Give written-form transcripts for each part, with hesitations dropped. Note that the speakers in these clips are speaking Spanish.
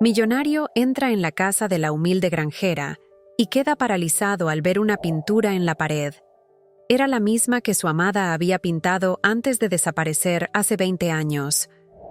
Millonario entra en la casa de la humilde granjera y queda paralizado al ver una pintura en la pared. Era la misma que su amada había pintado antes de desaparecer hace 20 años.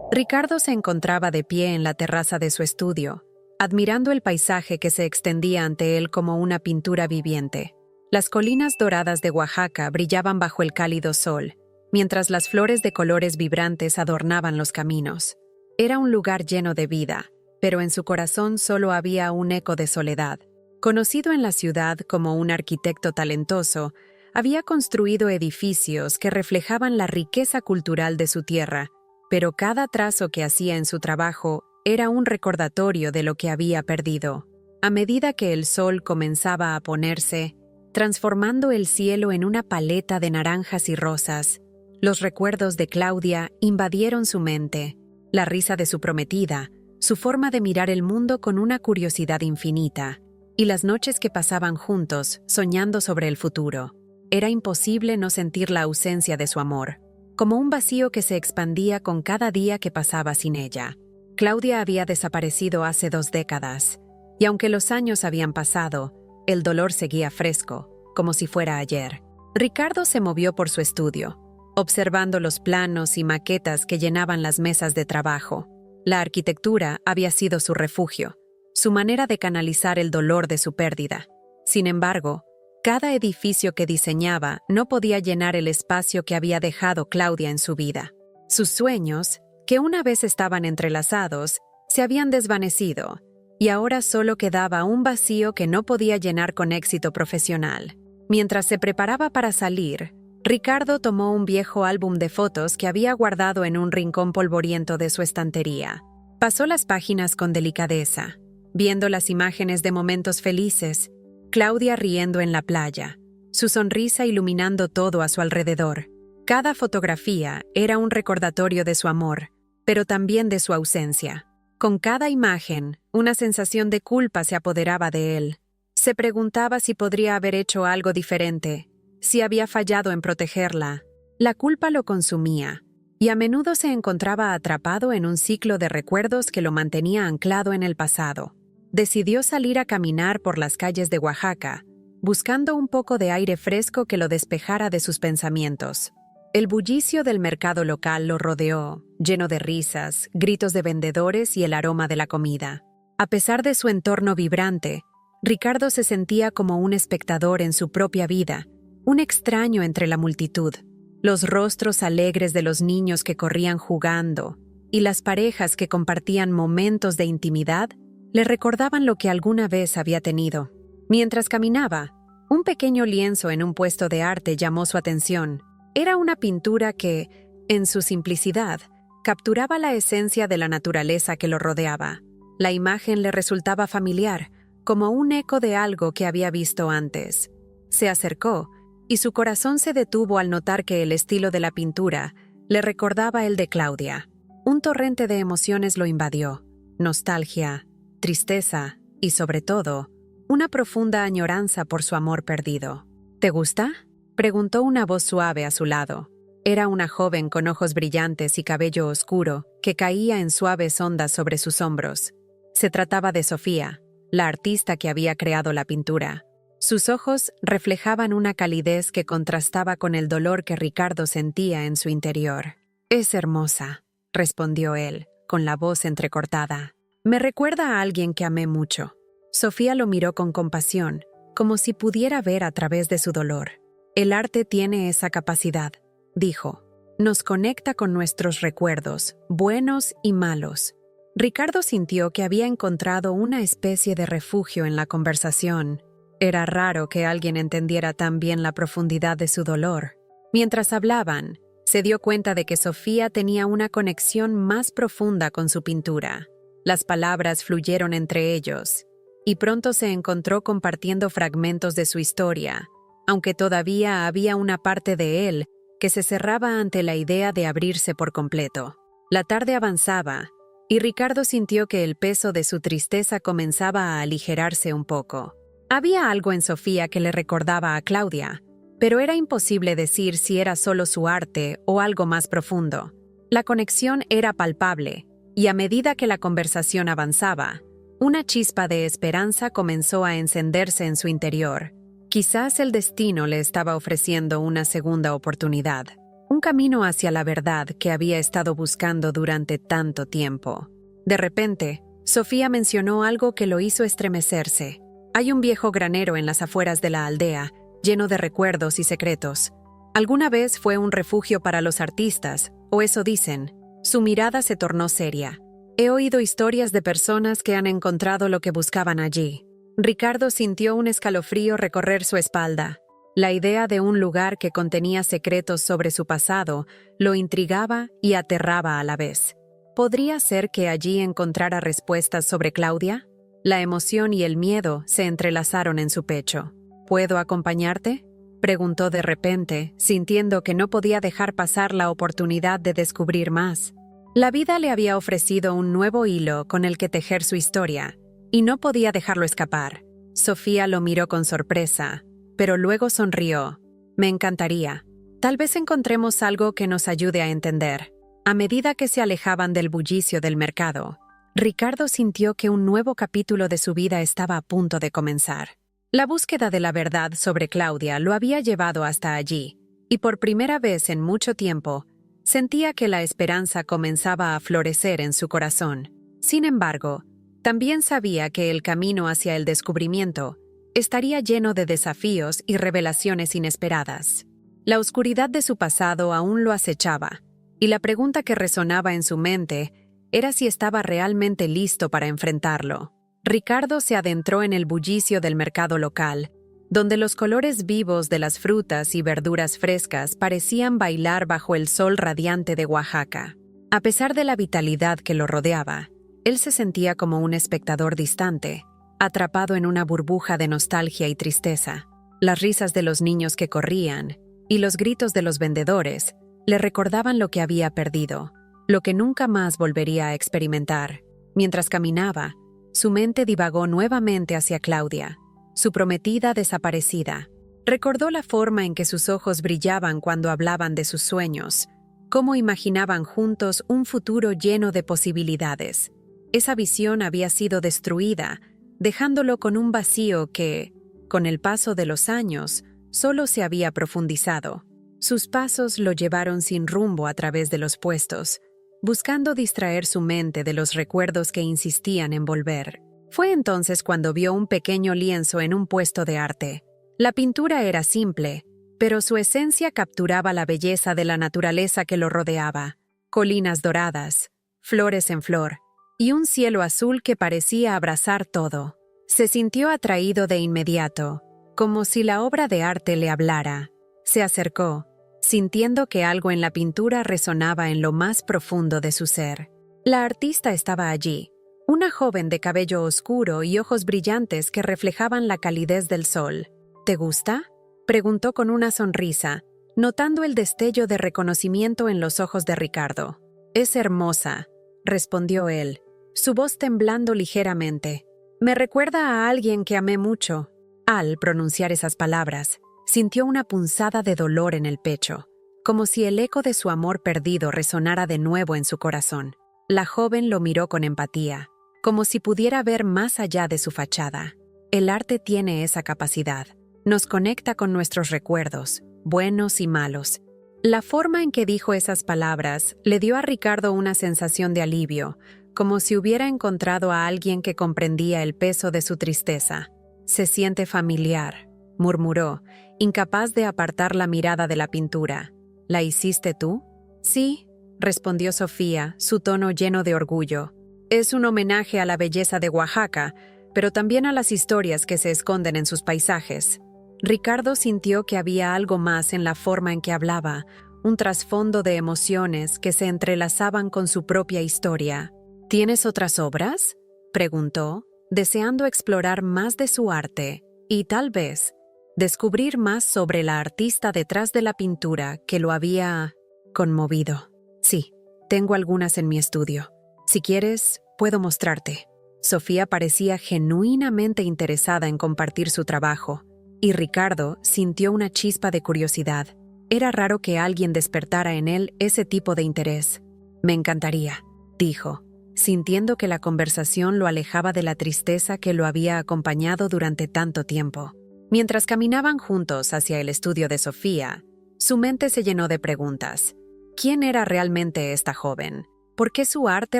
Ricardo se encontraba de pie en la terraza de su estudio, admirando el paisaje que se extendía ante él como una pintura viviente. Las colinas doradas de Oaxaca brillaban bajo el cálido sol, mientras las flores de colores vibrantes adornaban los caminos. Era un lugar lleno de vida, pero en su corazón solo había un eco de soledad. Conocido en la ciudad como un arquitecto talentoso, había construido edificios que reflejaban la riqueza cultural de su tierra, pero cada trazo que hacía en su trabajo era un recordatorio de lo que había perdido. A medida que el sol comenzaba a ponerse, transformando el cielo en una paleta de naranjas y rosas, los recuerdos de Claudia invadieron su mente, la risa de su prometida, su forma de mirar el mundo con una curiosidad infinita, y las noches que pasaban juntos, soñando sobre el futuro. Era imposible no sentir la ausencia de su amor, como un vacío que se expandía con cada día que pasaba sin ella. Claudia había desaparecido hace 2 décadas, y aunque los años habían pasado, el dolor seguía fresco, como si fuera ayer. Ricardo se movió por su estudio, observando los planos y maquetas que llenaban las mesas de trabajo. La arquitectura había sido su refugio, su manera de canalizar el dolor de su pérdida. Sin embargo, cada edificio que diseñaba no podía llenar el espacio que había dejado Claudia en su vida. Sus sueños, que una vez estaban entrelazados, se habían desvanecido, y ahora solo quedaba un vacío que no podía llenar con éxito profesional. Mientras se preparaba para salir, Ricardo tomó un viejo álbum de fotos que había guardado en un rincón polvoriento de su estantería. Pasó las páginas con delicadeza, viendo las imágenes de momentos felices, Claudia riendo en la playa, su sonrisa iluminando todo a su alrededor. Cada fotografía era un recordatorio de su amor, pero también de su ausencia. Con cada imagen, una sensación de culpa se apoderaba de él. Se preguntaba si podría haber hecho algo diferente, si había fallado en protegerla. La culpa lo consumía, y a menudo se encontraba atrapado en un ciclo de recuerdos que lo mantenía anclado en el pasado. Decidió salir a caminar por las calles de Oaxaca, buscando un poco de aire fresco que lo despejara de sus pensamientos. El bullicio del mercado local lo rodeó, lleno de risas, gritos de vendedores y el aroma de la comida. A pesar de su entorno vibrante, Ricardo se sentía como un espectador en su propia vida, un extraño entre la multitud. Los rostros alegres de los niños que corrían jugando y las parejas que compartían momentos de intimidad le recordaban lo que alguna vez había tenido. Mientras caminaba, un pequeño lienzo en un puesto de arte llamó su atención. Era una pintura que, en su simplicidad, capturaba la esencia de la naturaleza que lo rodeaba. La imagen le resultaba familiar, como un eco de algo que había visto antes. Se acercó, y su corazón se detuvo al notar que el estilo de la pintura le recordaba el de Claudia. Un torrente de emociones lo invadió: nostalgia, tristeza y, sobre todo, una profunda añoranza por su amor perdido. ¿Te gusta?, preguntó una voz suave a su lado. Era una joven con ojos brillantes y cabello oscuro que caía en suaves ondas sobre sus hombros. Se trataba de Sofía, la artista que había creado la pintura. Sus ojos reflejaban una calidez que contrastaba con el dolor que Ricardo sentía en su interior. «Es hermosa», respondió él, con la voz entrecortada. «Me recuerda a alguien que amé mucho». Sofía lo miró con compasión, como si pudiera ver a través de su dolor. «El arte tiene esa capacidad», dijo. «Nos conecta con nuestros recuerdos, buenos y malos». Ricardo sintió que había encontrado una especie de refugio en la conversación. Era raro que alguien entendiera tan bien la profundidad de su dolor. Mientras hablaban, se dio cuenta de que Sofía tenía una conexión más profunda con su pintura. Las palabras fluyeron entre ellos, y pronto se encontró compartiendo fragmentos de su historia, aunque todavía había una parte de él que se cerraba ante la idea de abrirse por completo. La tarde avanzaba, y Ricardo sintió que el peso de su tristeza comenzaba a aligerarse un poco. Había algo en Sofía que le recordaba a Claudia, pero era imposible decir si era solo su arte o algo más profundo. La conexión era palpable, y a medida que la conversación avanzaba, una chispa de esperanza comenzó a encenderse en su interior. Quizás el destino le estaba ofreciendo una segunda oportunidad, un camino hacia la verdad que había estado buscando durante tanto tiempo. De repente, Sofía mencionó algo que lo hizo estremecerse. Hay un viejo granero en las afueras de la aldea, lleno de recuerdos y secretos. Alguna vez fue un refugio para los artistas, o eso dicen. Su mirada se tornó seria. He oído historias de personas que han encontrado lo que buscaban allí. Ricardo sintió un escalofrío recorrer su espalda. La idea de un lugar que contenía secretos sobre su pasado lo intrigaba y aterraba a la vez. ¿Podría ser que allí encontrara respuestas sobre Claudia? La emoción y el miedo se entrelazaron en su pecho. ¿Puedo acompañarte?, preguntó de repente, sintiendo que no podía dejar pasar la oportunidad de descubrir más. La vida le había ofrecido un nuevo hilo con el que tejer su historia, y no podía dejarlo escapar. Sofía lo miró con sorpresa, pero luego sonrió. Me encantaría. Tal vez encontremos algo que nos ayude a entender. A medida que se alejaban del bullicio del mercado, Ricardo sintió que un nuevo capítulo de su vida estaba a punto de comenzar. La búsqueda de la verdad sobre Claudia lo había llevado hasta allí, y por primera vez en mucho tiempo, sentía que la esperanza comenzaba a florecer en su corazón. Sin embargo, también sabía que el camino hacia el descubrimiento estaría lleno de desafíos y revelaciones inesperadas. La oscuridad de su pasado aún lo acechaba, y la pregunta que resonaba en su mente era si estaba realmente listo para enfrentarlo. Ricardo se adentró en el bullicio del mercado local, donde los colores vivos de las frutas y verduras frescas parecían bailar bajo el sol radiante de Oaxaca. A pesar de la vitalidad que lo rodeaba, él se sentía como un espectador distante, atrapado en una burbuja de nostalgia y tristeza. Las risas de los niños que corrían y los gritos de los vendedores le recordaban lo que había perdido, lo que nunca más volvería a experimentar. Mientras caminaba, su mente divagó nuevamente hacia Claudia, su prometida desaparecida. Recordó la forma en que sus ojos brillaban cuando hablaban de sus sueños, cómo imaginaban juntos un futuro lleno de posibilidades. Esa visión había sido destruida, dejándolo con un vacío que, con el paso de los años, solo se había profundizado. Sus pasos lo llevaron sin rumbo a través de los puestos, buscando distraer su mente de los recuerdos que insistían en volver. Fue entonces cuando vio un pequeño lienzo en un puesto de arte. La pintura era simple, pero su esencia capturaba la belleza de la naturaleza que lo rodeaba: colinas doradas, flores en flor, y un cielo azul que parecía abrazar todo. Se sintió atraído de inmediato, como si la obra de arte le hablara. Se acercó, sintiendo que algo en la pintura resonaba en lo más profundo de su ser. La artista estaba allí, una joven de cabello oscuro y ojos brillantes que reflejaban la calidez del sol. ¿Te gusta?, preguntó con una sonrisa, notando el destello de reconocimiento en los ojos de Ricardo. Es hermosa, respondió él, su voz temblando ligeramente. Me recuerda a alguien que amé mucho. Al pronunciar esas palabras, sintió una punzada de dolor en el pecho, como si el eco de su amor perdido resonara de nuevo en su corazón. La joven lo miró con empatía, como si pudiera ver más allá de su fachada. El arte tiene esa capacidad. Nos conecta con nuestros recuerdos, buenos y malos. La forma en que dijo esas palabras le dio a Ricardo una sensación de alivio, como si hubiera encontrado a alguien que comprendía el peso de su tristeza. Se siente familiar, murmuró, incapaz de apartar la mirada de la pintura. ¿La hiciste tú? Sí, respondió Sofía, su tono lleno de orgullo. Es un homenaje a la belleza de Oaxaca, pero también a las historias que se esconden en sus paisajes. Ricardo sintió que había algo más en la forma en que hablaba, un trasfondo de emociones que se entrelazaban con su propia historia. ¿Tienes otras obras?, preguntó, deseando explorar más de su arte y, tal vez, descubrir más sobre la artista detrás de la pintura que lo había conmovido. Sí, tengo algunas en mi estudio. Si quieres, puedo mostrarte. Sofía parecía genuinamente interesada en compartir su trabajo, y Ricardo sintió una chispa de curiosidad. Era raro que alguien despertara en él ese tipo de interés. Me encantaría, dijo, sintiendo que la conversación lo alejaba de la tristeza que lo había acompañado durante tanto tiempo. Mientras caminaban juntos hacia el estudio de Sofía, su mente se llenó de preguntas. ¿Quién era realmente esta joven? ¿Por qué su arte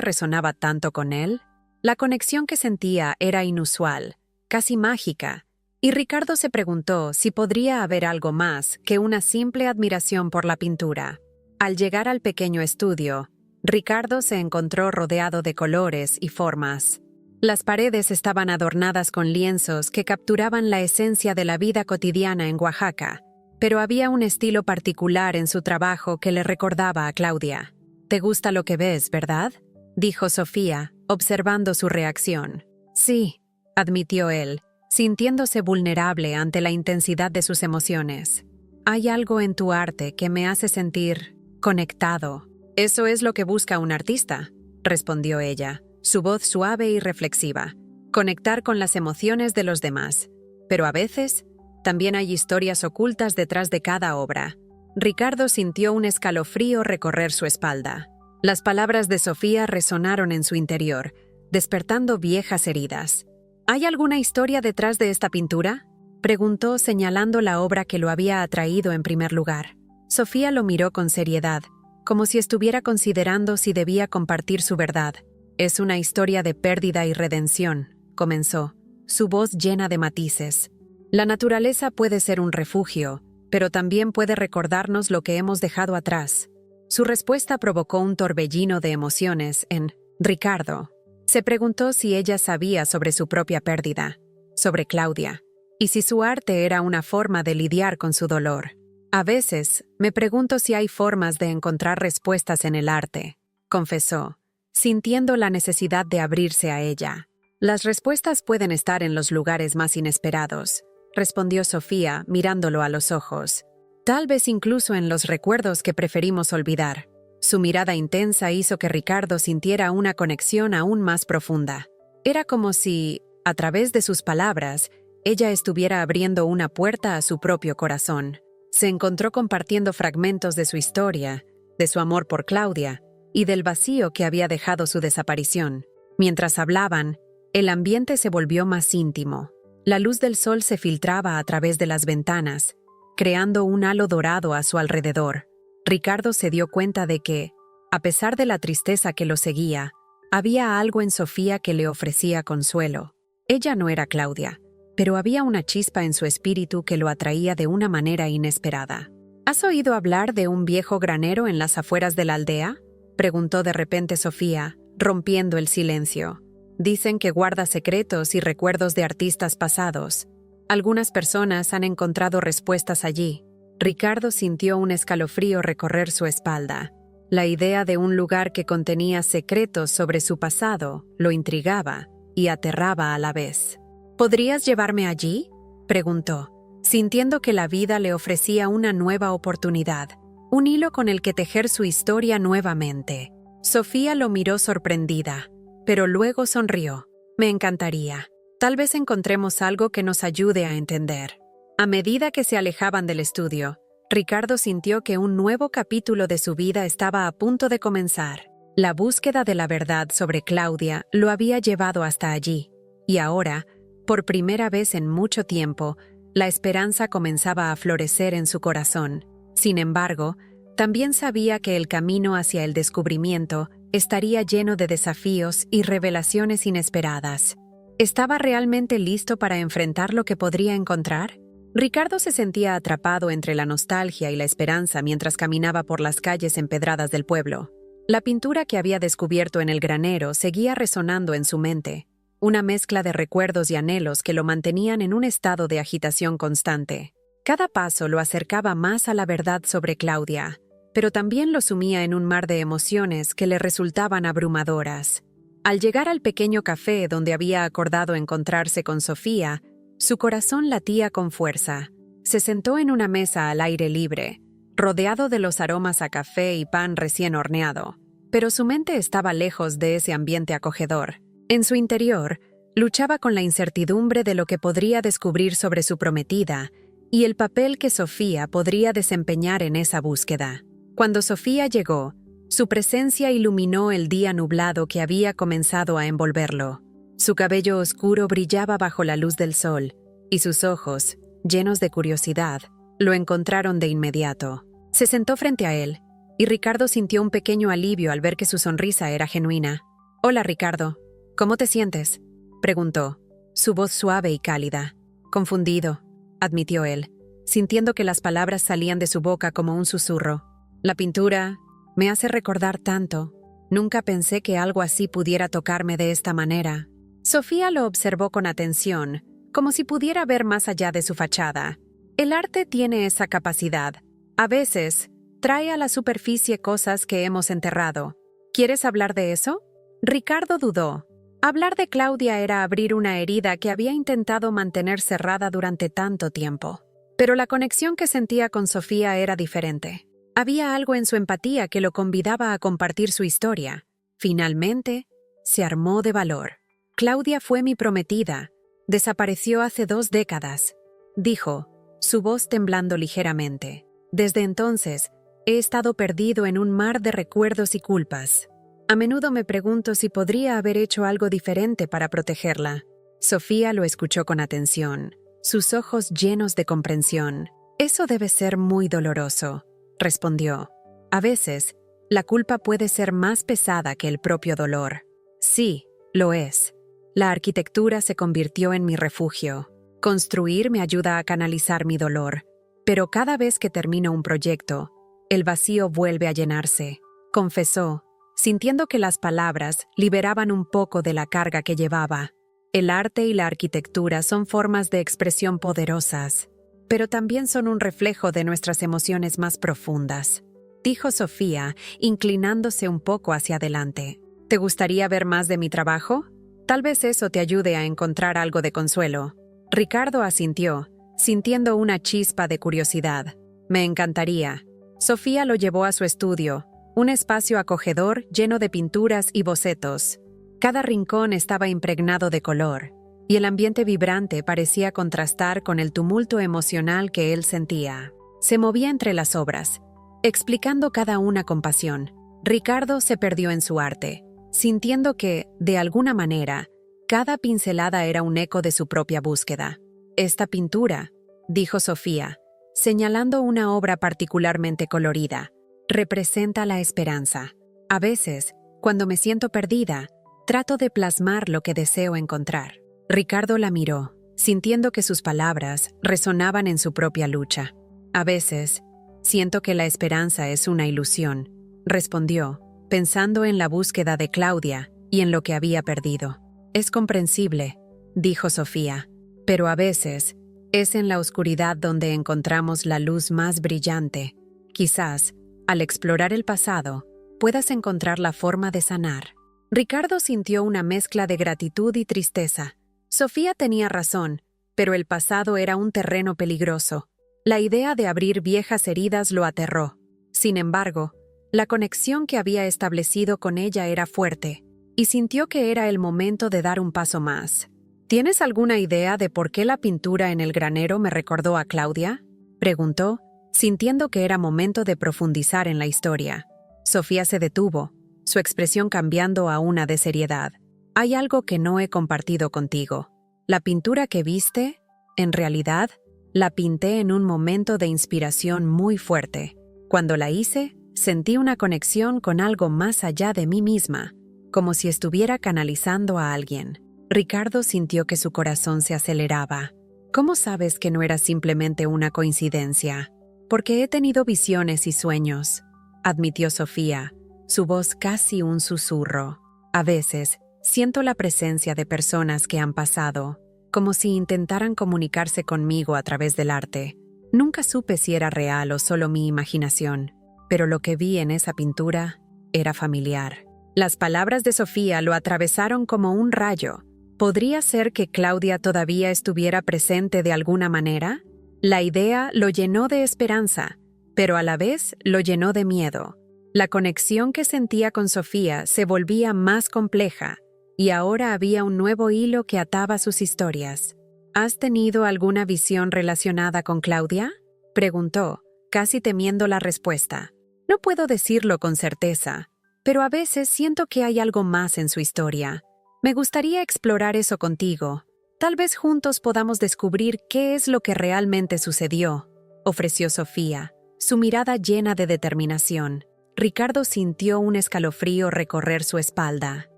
resonaba tanto con él? La conexión que sentía era inusual, casi mágica, y Ricardo se preguntó si podría haber algo más que una simple admiración por la pintura. Al llegar al pequeño estudio, Ricardo se encontró rodeado de colores y formas. Las paredes estaban adornadas con lienzos que capturaban la esencia de la vida cotidiana en Oaxaca, pero había un estilo particular en su trabajo que le recordaba a Claudia. «¿Te gusta lo que ves, verdad?», dijo Sofía, observando su reacción. «Sí», admitió él, sintiéndose vulnerable ante la intensidad de sus emociones. «Hay algo en tu arte que me hace sentir conectado». «Eso es lo que busca un artista», respondió ella, su voz suave y reflexiva. «Conectar con las emociones de los demás. Pero a veces, también hay historias ocultas detrás de cada obra». Ricardo sintió un escalofrío recorrer su espalda. Las palabras de Sofía resonaron en su interior, despertando viejas heridas. «¿Hay alguna historia detrás de esta pintura?», preguntó señalando la obra que lo había atraído en primer lugar. Sofía lo miró con seriedad, como si estuviera considerando si debía compartir su verdad. «Es una historia de pérdida y redención», comenzó, su voz llena de matices. «La naturaleza puede ser un refugio, pero también puede recordarnos lo que hemos dejado atrás». Su respuesta provocó un torbellino de emociones en Ricardo. Se preguntó si ella sabía sobre su propia pérdida, sobre Claudia, y si su arte era una forma de lidiar con su dolor. «A veces, me pregunto si hay formas de encontrar respuestas en el arte», confesó, sintiendo la necesidad de abrirse a ella. «Las respuestas pueden estar en los lugares más inesperados», respondió Sofía, mirándolo a los ojos. «Tal vez incluso en los recuerdos que preferimos olvidar». Su mirada intensa hizo que Ricardo sintiera una conexión aún más profunda. Era como si, a través de sus palabras, ella estuviera abriendo una puerta a su propio corazón. Se encontró compartiendo fragmentos de su historia, de su amor por Claudia y del vacío que había dejado su desaparición. Mientras hablaban, el ambiente se volvió más íntimo. La luz del sol se filtraba a través de las ventanas, creando un halo dorado a su alrededor. Ricardo se dio cuenta de que, a pesar de la tristeza que lo seguía, había algo en Sofía que le ofrecía consuelo. Ella no era Claudia, pero había una chispa en su espíritu que lo atraía de una manera inesperada. «¿Has oído hablar de un viejo granero en las afueras de la aldea?», preguntó de repente Sofía, rompiendo el silencio. «Dicen que guarda secretos y recuerdos de artistas pasados. Algunas personas han encontrado respuestas allí». Ricardo sintió un escalofrío recorrer su espalda. La idea de un lugar que contenía secretos sobre su pasado lo intrigaba y aterraba a la vez. «¿Podrías llevarme allí?», preguntó, sintiendo que la vida le ofrecía una nueva oportunidad, un hilo con el que tejer su historia nuevamente. Sofía lo miró sorprendida, pero luego sonrió. «Me encantaría. Tal vez encontremos algo que nos ayude a entender». A medida que se alejaban del estudio, Ricardo sintió que un nuevo capítulo de su vida estaba a punto de comenzar. La búsqueda de la verdad sobre Claudia lo había llevado hasta allí, y ahora, por primera vez en mucho tiempo, la esperanza comenzaba a florecer en su corazón. Sin embargo, también sabía que el camino hacia el descubrimiento estaría lleno de desafíos y revelaciones inesperadas. ¿Estaba realmente listo para enfrentar lo que podría encontrar? Ricardo se sentía atrapado entre la nostalgia y la esperanza mientras caminaba por las calles empedradas del pueblo. La pintura que había descubierto en el granero seguía resonando en su mente, una mezcla de recuerdos y anhelos que lo mantenían en un estado de agitación constante. Cada paso lo acercaba más a la verdad sobre Claudia, pero también lo sumía en un mar de emociones que le resultaban abrumadoras. Al llegar al pequeño café donde había acordado encontrarse con Sofía, su corazón latía con fuerza. Se sentó en una mesa al aire libre, rodeado de los aromas a café y pan recién horneado, pero su mente estaba lejos de ese ambiente acogedor. En su interior, luchaba con la incertidumbre de lo que podría descubrir sobre su prometida y el papel que Sofía podría desempeñar en esa búsqueda. Cuando Sofía llegó, Su presencia iluminó el día nublado que había comenzado a envolverlo. Su cabello oscuro brillaba bajo la luz del sol, y sus ojos, llenos de curiosidad, lo encontraron de inmediato. Se sentó frente a él, y Ricardo sintió un pequeño alivio al ver que su sonrisa era genuina. «Hola, Ricardo. ¿Cómo te sientes?», preguntó, su voz suave y cálida. «Confundido», admitió él, sintiendo que las palabras salían de su boca como un susurro. «La pintura me hace recordar tanto. Nunca pensé que algo así pudiera tocarme de esta manera». Sofía lo observó con atención, como si pudiera ver más allá de su fachada. El arte tiene esa capacidad. A veces, trae a la superficie cosas que hemos enterrado. ¿Quieres hablar de eso? Ricardo dudó. Hablar de Claudia era abrir una herida que había intentado mantener cerrada durante tanto tiempo. Pero la conexión que sentía con Sofía era diferente. Había algo en su empatía que lo convidaba a compartir su historia. Finalmente, se armó de valor. «Claudia fue mi prometida. Desapareció hace 2 décadas», dijo, su voz temblando ligeramente. «Desde entonces, he estado perdido en un mar de recuerdos y culpas. A menudo me pregunto si podría haber hecho algo diferente para protegerla». Sofía lo escuchó con atención, sus ojos llenos de comprensión. «Eso debe ser muy doloroso», respondió. «A veces, la culpa puede ser más pesada que el propio dolor». «Sí, lo es. La arquitectura se convirtió en mi refugio. Construir me ayuda a canalizar mi dolor. Pero cada vez que termino un proyecto, el vacío vuelve a llenarse», confesó, sintiendo que las palabras liberaban un poco de la carga que llevaba. El arte y la arquitectura son formas de expresión poderosas, pero también son un reflejo de nuestras emociones más profundas, dijo Sofía, inclinándose un poco hacia adelante. «¿Te gustaría ver más de mi trabajo? Tal vez eso te ayude a encontrar algo de consuelo». Ricardo asintió, sintiendo una chispa de curiosidad. «Me encantaría». Sofía lo llevó a su estudio, un espacio acogedor lleno de pinturas y bocetos. Cada rincón estaba impregnado de color, y el ambiente vibrante parecía contrastar con el tumulto emocional que él sentía. Se movía entre las obras, explicando cada una con pasión. Ricardo se perdió en su arte, sintiendo que, de alguna manera, cada pincelada era un eco de su propia búsqueda. «Esta pintura», dijo Sofía, señalando una obra particularmente colorida, «representa la esperanza. A veces, cuando me siento perdida, trato de plasmar lo que deseo encontrar». Ricardo la miró, sintiendo que sus palabras resonaban en su propia lucha. «A veces, siento que la esperanza es una ilusión», respondió, pensando en la búsqueda de Claudia y en lo que había perdido. «Es comprensible», dijo Sofía, «pero a veces es en la oscuridad donde encontramos la luz más brillante. Quizás, al explorar el pasado, puedas encontrar la forma de sanar». Ricardo sintió una mezcla de gratitud y tristeza. Sofía tenía razón, pero el pasado era un terreno peligroso. La idea de abrir viejas heridas lo aterró. Sin embargo, la conexión que había establecido con ella era fuerte, y sintió que era el momento de dar un paso más. «¿Tienes alguna idea de por qué la pintura en el granero me recordó a Claudia?», preguntó, sintiendo que era momento de profundizar en la historia. Sofía se detuvo, su expresión cambiando a una de seriedad. «Hay algo que no he compartido contigo. La pintura que viste, en realidad, la pinté en un momento de inspiración muy fuerte. Cuando la hice, sentí una conexión con algo más allá de mí misma, como si estuviera canalizando a alguien». Ricardo sintió que su corazón se aceleraba. «¿Cómo sabes que no era simplemente una coincidencia?». «Porque he tenido visiones y sueños», admitió Sofía, su voz casi un susurro. «A veces, siento la presencia de personas que han pasado, como si intentaran comunicarse conmigo a través del arte. Nunca supe si era real o solo mi imaginación, pero lo que vi en esa pintura era familiar». Las palabras de Sofía lo atravesaron como un rayo. ¿Podría ser que Claudia todavía estuviera presente de alguna manera? La idea lo llenó de esperanza, pero a la vez lo llenó de miedo. La conexión que sentía con Sofía se volvía más compleja, y ahora había un nuevo hilo que ataba sus historias. «¿Has tenido alguna visión relacionada con Claudia?», preguntó, casi temiendo la respuesta. No puedo decirlo con certeza, pero a veces siento que hay algo más en su historia. Me gustaría explorar eso contigo. Tal vez juntos podamos descubrir qué es lo que realmente sucedió, ofreció Sofía, su mirada llena de determinación. Ricardo sintió un escalofrío recorrer su espalda.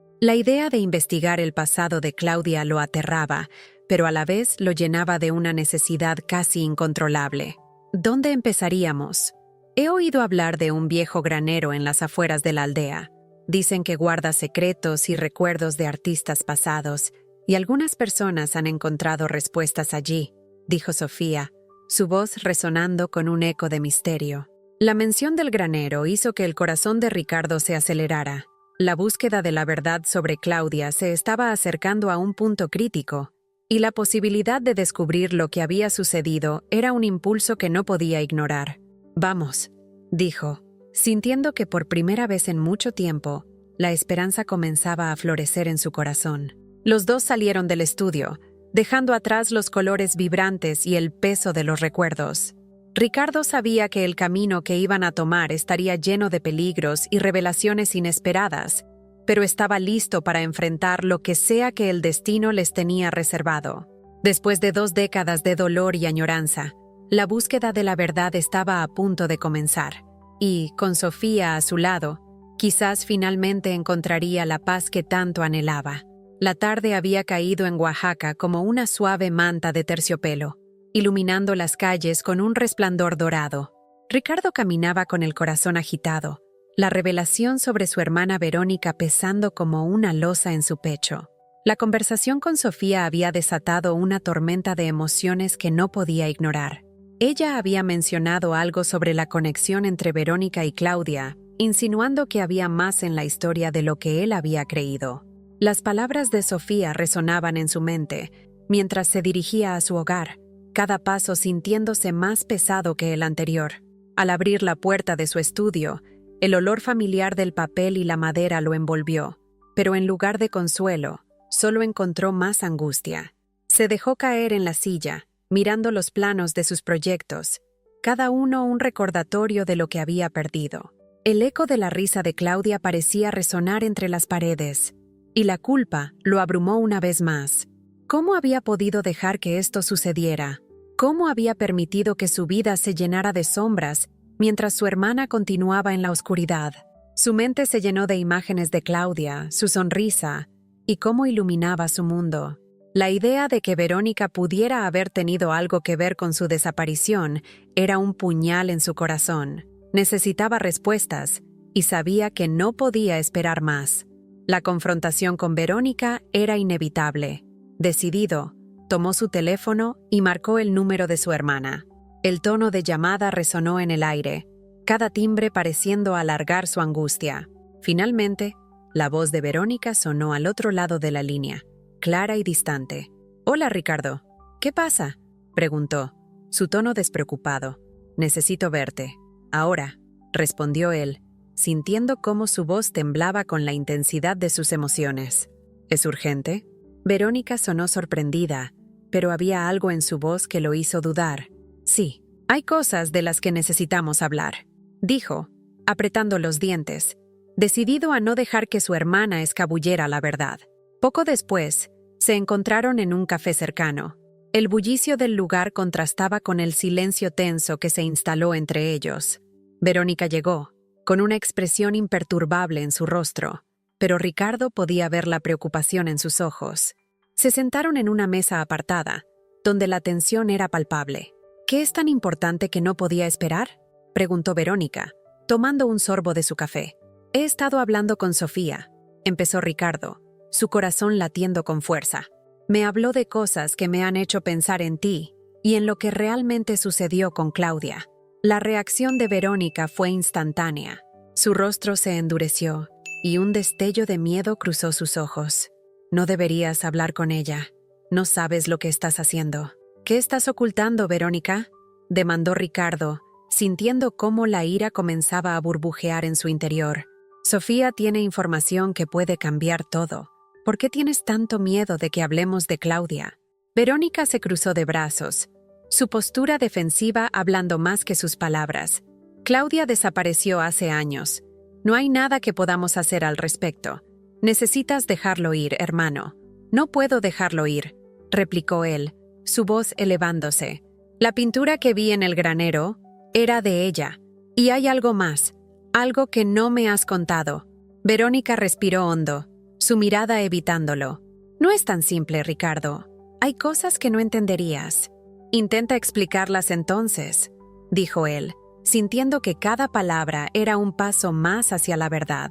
La idea de investigar el pasado de Claudia lo aterraba, pero a la vez lo llenaba de una necesidad casi incontrolable. ¿Dónde empezaríamos? He oído hablar de un viejo granero en las afueras de la aldea. Dicen que guarda secretos y recuerdos de artistas pasados, y algunas personas han encontrado respuestas allí, dijo Sofía, su voz resonando con un eco de misterio. La mención del granero hizo que el corazón de Ricardo se acelerara. La búsqueda de la verdad sobre Claudia se estaba acercando a un punto crítico, y la posibilidad de descubrir lo que había sucedido era un impulso que no podía ignorar. «Vamos», dijo, sintiendo que por primera vez en mucho tiempo, la esperanza comenzaba a florecer en su corazón. Los dos salieron del estudio, dejando atrás los colores vibrantes y el peso de los recuerdos. Ricardo sabía que el camino que iban a tomar estaría lleno de peligros y revelaciones inesperadas, pero estaba listo para enfrentar lo que sea que el destino les tenía reservado. Después de 2 décadas de dolor y añoranza, la búsqueda de la verdad estaba a punto de comenzar, y, con Sofía a su lado, quizás finalmente encontraría la paz que tanto anhelaba. La tarde había caído en Oaxaca como una suave manta de terciopelo, iluminando las calles con un resplandor dorado. Ricardo caminaba con el corazón agitado, la revelación sobre su hermana Verónica pesando como una losa en su pecho. La conversación con Sofía había desatado una tormenta de emociones que no podía ignorar. Ella había mencionado algo sobre la conexión entre Verónica y Claudia, insinuando que había más en la historia de lo que él había creído. Las palabras de Sofía resonaban en su mente, mientras se dirigía a su hogar, cada paso sintiéndose más pesado que el anterior. Al abrir la puerta de su estudio, el olor familiar del papel y la madera lo envolvió, pero en lugar de consuelo, solo encontró más angustia. Se dejó caer en la silla, mirando los planos de sus proyectos, cada uno un recordatorio de lo que había perdido. El eco de la risa de Claudia parecía resonar entre las paredes, y la culpa lo abrumó una vez más. ¿Cómo había podido dejar que esto sucediera? ¿Cómo había permitido que su vida se llenara de sombras mientras su hermana continuaba en la oscuridad? Su mente se llenó de imágenes de Claudia, su sonrisa, y cómo iluminaba su mundo. La idea de que Verónica pudiera haber tenido algo que ver con su desaparición era un puñal en su corazón. Necesitaba respuestas, y sabía que no podía esperar más. La confrontación con Verónica era inevitable. Decidido, tomó su teléfono y marcó el número de su hermana. El tono de llamada resonó en el aire, cada timbre pareciendo alargar su angustia. Finalmente, la voz de Verónica sonó al otro lado de la línea, clara y distante. «Hola, Ricardo. ¿Qué pasa?», preguntó, su tono despreocupado. «Necesito verte. Ahora», respondió él, sintiendo cómo su voz temblaba con la intensidad de sus emociones. «¿Es urgente?». Verónica sonó sorprendida, pero había algo en su voz que lo hizo dudar. «Sí, hay cosas de las que necesitamos hablar», dijo, apretando los dientes, decidido a no dejar que su hermana escabullera la verdad. Poco después, se encontraron en un café cercano. El bullicio del lugar contrastaba con el silencio tenso que se instaló entre ellos. Verónica llegó, con una expresión imperturbable en su rostro, pero Ricardo podía ver la preocupación en sus ojos. Se sentaron en una mesa apartada, donde la tensión era palpable. «¿Qué es tan importante que no podía esperar?», preguntó Verónica, tomando un sorbo de su café. «He estado hablando con Sofía», empezó Ricardo, su corazón latiendo con fuerza. «Me habló de cosas que me han hecho pensar en ti y en lo que realmente sucedió con Claudia». La reacción de Verónica fue instantánea. Su rostro se endureció y un destello de miedo cruzó sus ojos. «No deberías hablar con ella. No sabes lo que estás haciendo». «¿Qué estás ocultando, Verónica?», demandó Ricardo, sintiendo cómo la ira comenzaba a burbujear en su interior. «Sofía tiene información que puede cambiar todo. ¿Por qué tienes tanto miedo de que hablemos de Claudia?». Verónica se cruzó de brazos, su postura defensiva hablando más que sus palabras. Claudia desapareció hace años. No hay nada que podamos hacer al respecto. Necesitas dejarlo ir, hermano. No puedo dejarlo ir, replicó él, su voz elevándose. La pintura que vi en el granero era de ella. Y hay algo más, algo que no me has contado. Verónica respiró hondo, su mirada evitándolo. No es tan simple, Ricardo. Hay cosas que no entenderías. Intenta explicarlas entonces, dijo él, sintiendo que cada palabra era un paso más hacia la verdad.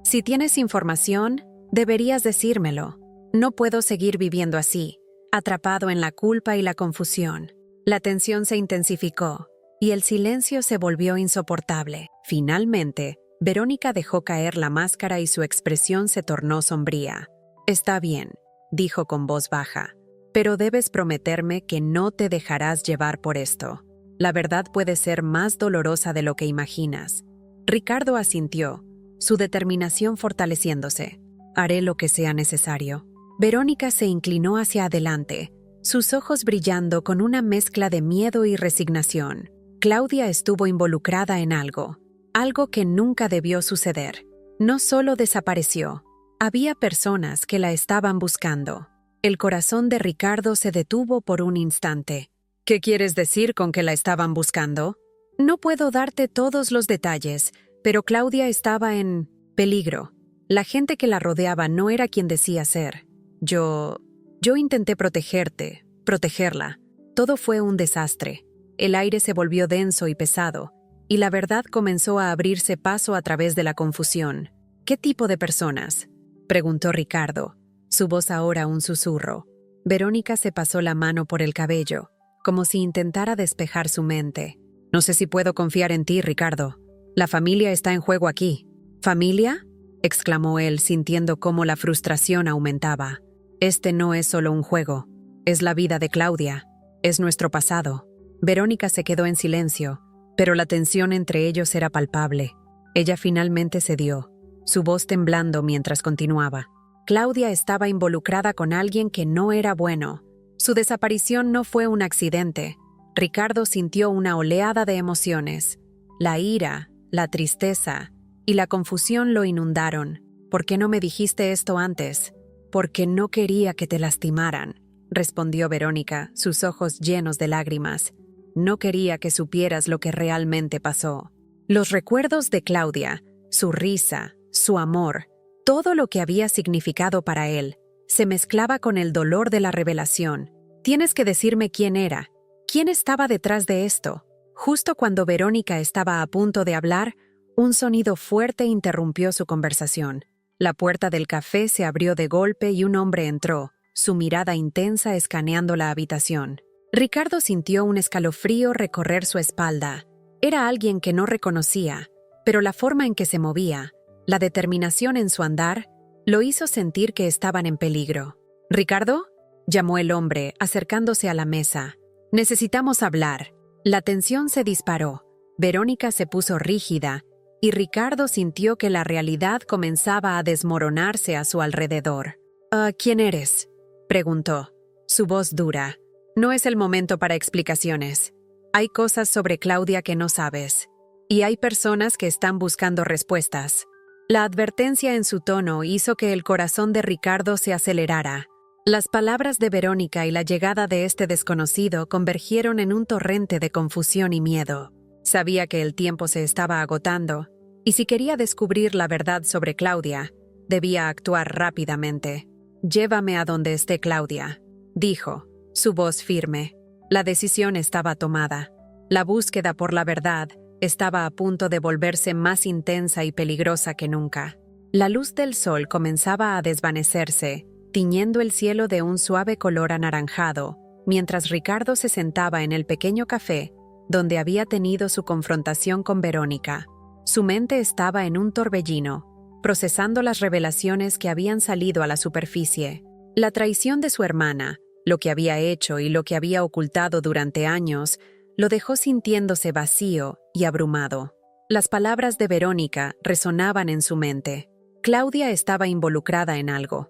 Si tienes información, deberías decírmelo. No puedo seguir viviendo así, atrapado en la culpa y la confusión. La tensión se intensificó y el silencio se volvió insoportable. Finalmente, Verónica dejó caer la máscara y su expresión se tornó sombría. Está bien, dijo con voz baja, pero debes prometerme que no te dejarás llevar por esto. La verdad puede ser más dolorosa de lo que imaginas. Ricardo asintió, su determinación fortaleciéndose. Haré lo que sea necesario. Verónica se inclinó hacia adelante, sus ojos brillando con una mezcla de miedo y resignación. Claudia estuvo involucrada en algo que nunca debió suceder. No solo desapareció, había personas que la estaban buscando. El corazón de Ricardo se detuvo por un instante. ¿Qué quieres decir con que la estaban buscando? No puedo darte todos los detalles, pero Claudia estaba en peligro. La gente que la rodeaba no era quien decía ser. Yo intenté protegerla. Todo fue un desastre. El aire se volvió denso y pesado, y la verdad comenzó a abrirse paso a través de la confusión. ¿Qué tipo de personas?, preguntó Ricardo, su voz ahora un susurro. Verónica se pasó la mano por el cabello, como si intentara despejar su mente. No sé si puedo confiar en ti, Ricardo. La familia está en juego aquí. ¿Familia?, exclamó él, sintiendo cómo la frustración aumentaba. Este no es solo un juego. Es la vida de Claudia. Es nuestro pasado. Verónica se quedó en silencio, pero la tensión entre ellos era palpable. Ella finalmente cedió, su voz temblando mientras continuaba. Claudia estaba involucrada con alguien que no era bueno. Su desaparición no fue un accidente. Ricardo sintió una oleada de emociones. La ira, la tristeza y la confusión lo inundaron. ¿Por qué no me dijiste esto antes? Porque no quería que te lastimaran, respondió Verónica, sus ojos llenos de lágrimas. No quería que supieras lo que realmente pasó. Los recuerdos de Claudia, su risa, su amor, todo lo que había significado para él, se mezclaba con el dolor de la revelación. Tienes que decirme quién era, quién estaba detrás de esto. Justo cuando Verónica estaba a punto de hablar, un sonido fuerte interrumpió su conversación. La puerta del café se abrió de golpe y un hombre entró, su mirada intensa escaneando la habitación. Ricardo sintió un escalofrío recorrer su espalda. Era alguien que no reconocía, pero la forma en que se movía, la determinación en su andar, lo hizo sentir que estaban en peligro. «¿Ricardo?», llamó el hombre, acercándose a la mesa. «Necesitamos hablar». La tensión se disparó. Verónica se puso rígida, y Ricardo sintió que la realidad comenzaba a desmoronarse a su alrededor. «¿Quién eres?», preguntó, su voz dura. «No es el momento para explicaciones. Hay cosas sobre Claudia que no sabes. Y hay personas que están buscando respuestas». La advertencia en su tono hizo que el corazón de Ricardo se acelerara. Las palabras de Verónica y la llegada de este desconocido convergieron en un torrente de confusión y miedo. Sabía que el tiempo se estaba agotando, y si quería descubrir la verdad sobre Claudia, debía actuar rápidamente. «Llévame a donde esté Claudia», dijo, su voz firme. La decisión estaba tomada. La búsqueda por la verdad estaba a punto de volverse más intensa y peligrosa que nunca. La luz del sol comenzaba a desvanecerse, tiñendo el cielo de un suave color anaranjado, mientras Ricardo se sentaba en el pequeño café donde había tenido su confrontación con Verónica. Su mente estaba en un torbellino, procesando las revelaciones que habían salido a la superficie. La traición de su hermana, lo que había hecho y lo que había ocultado durante años, lo dejó sintiéndose vacío y abrumado. Las palabras de Verónica resonaban en su mente. Claudia estaba involucrada en algo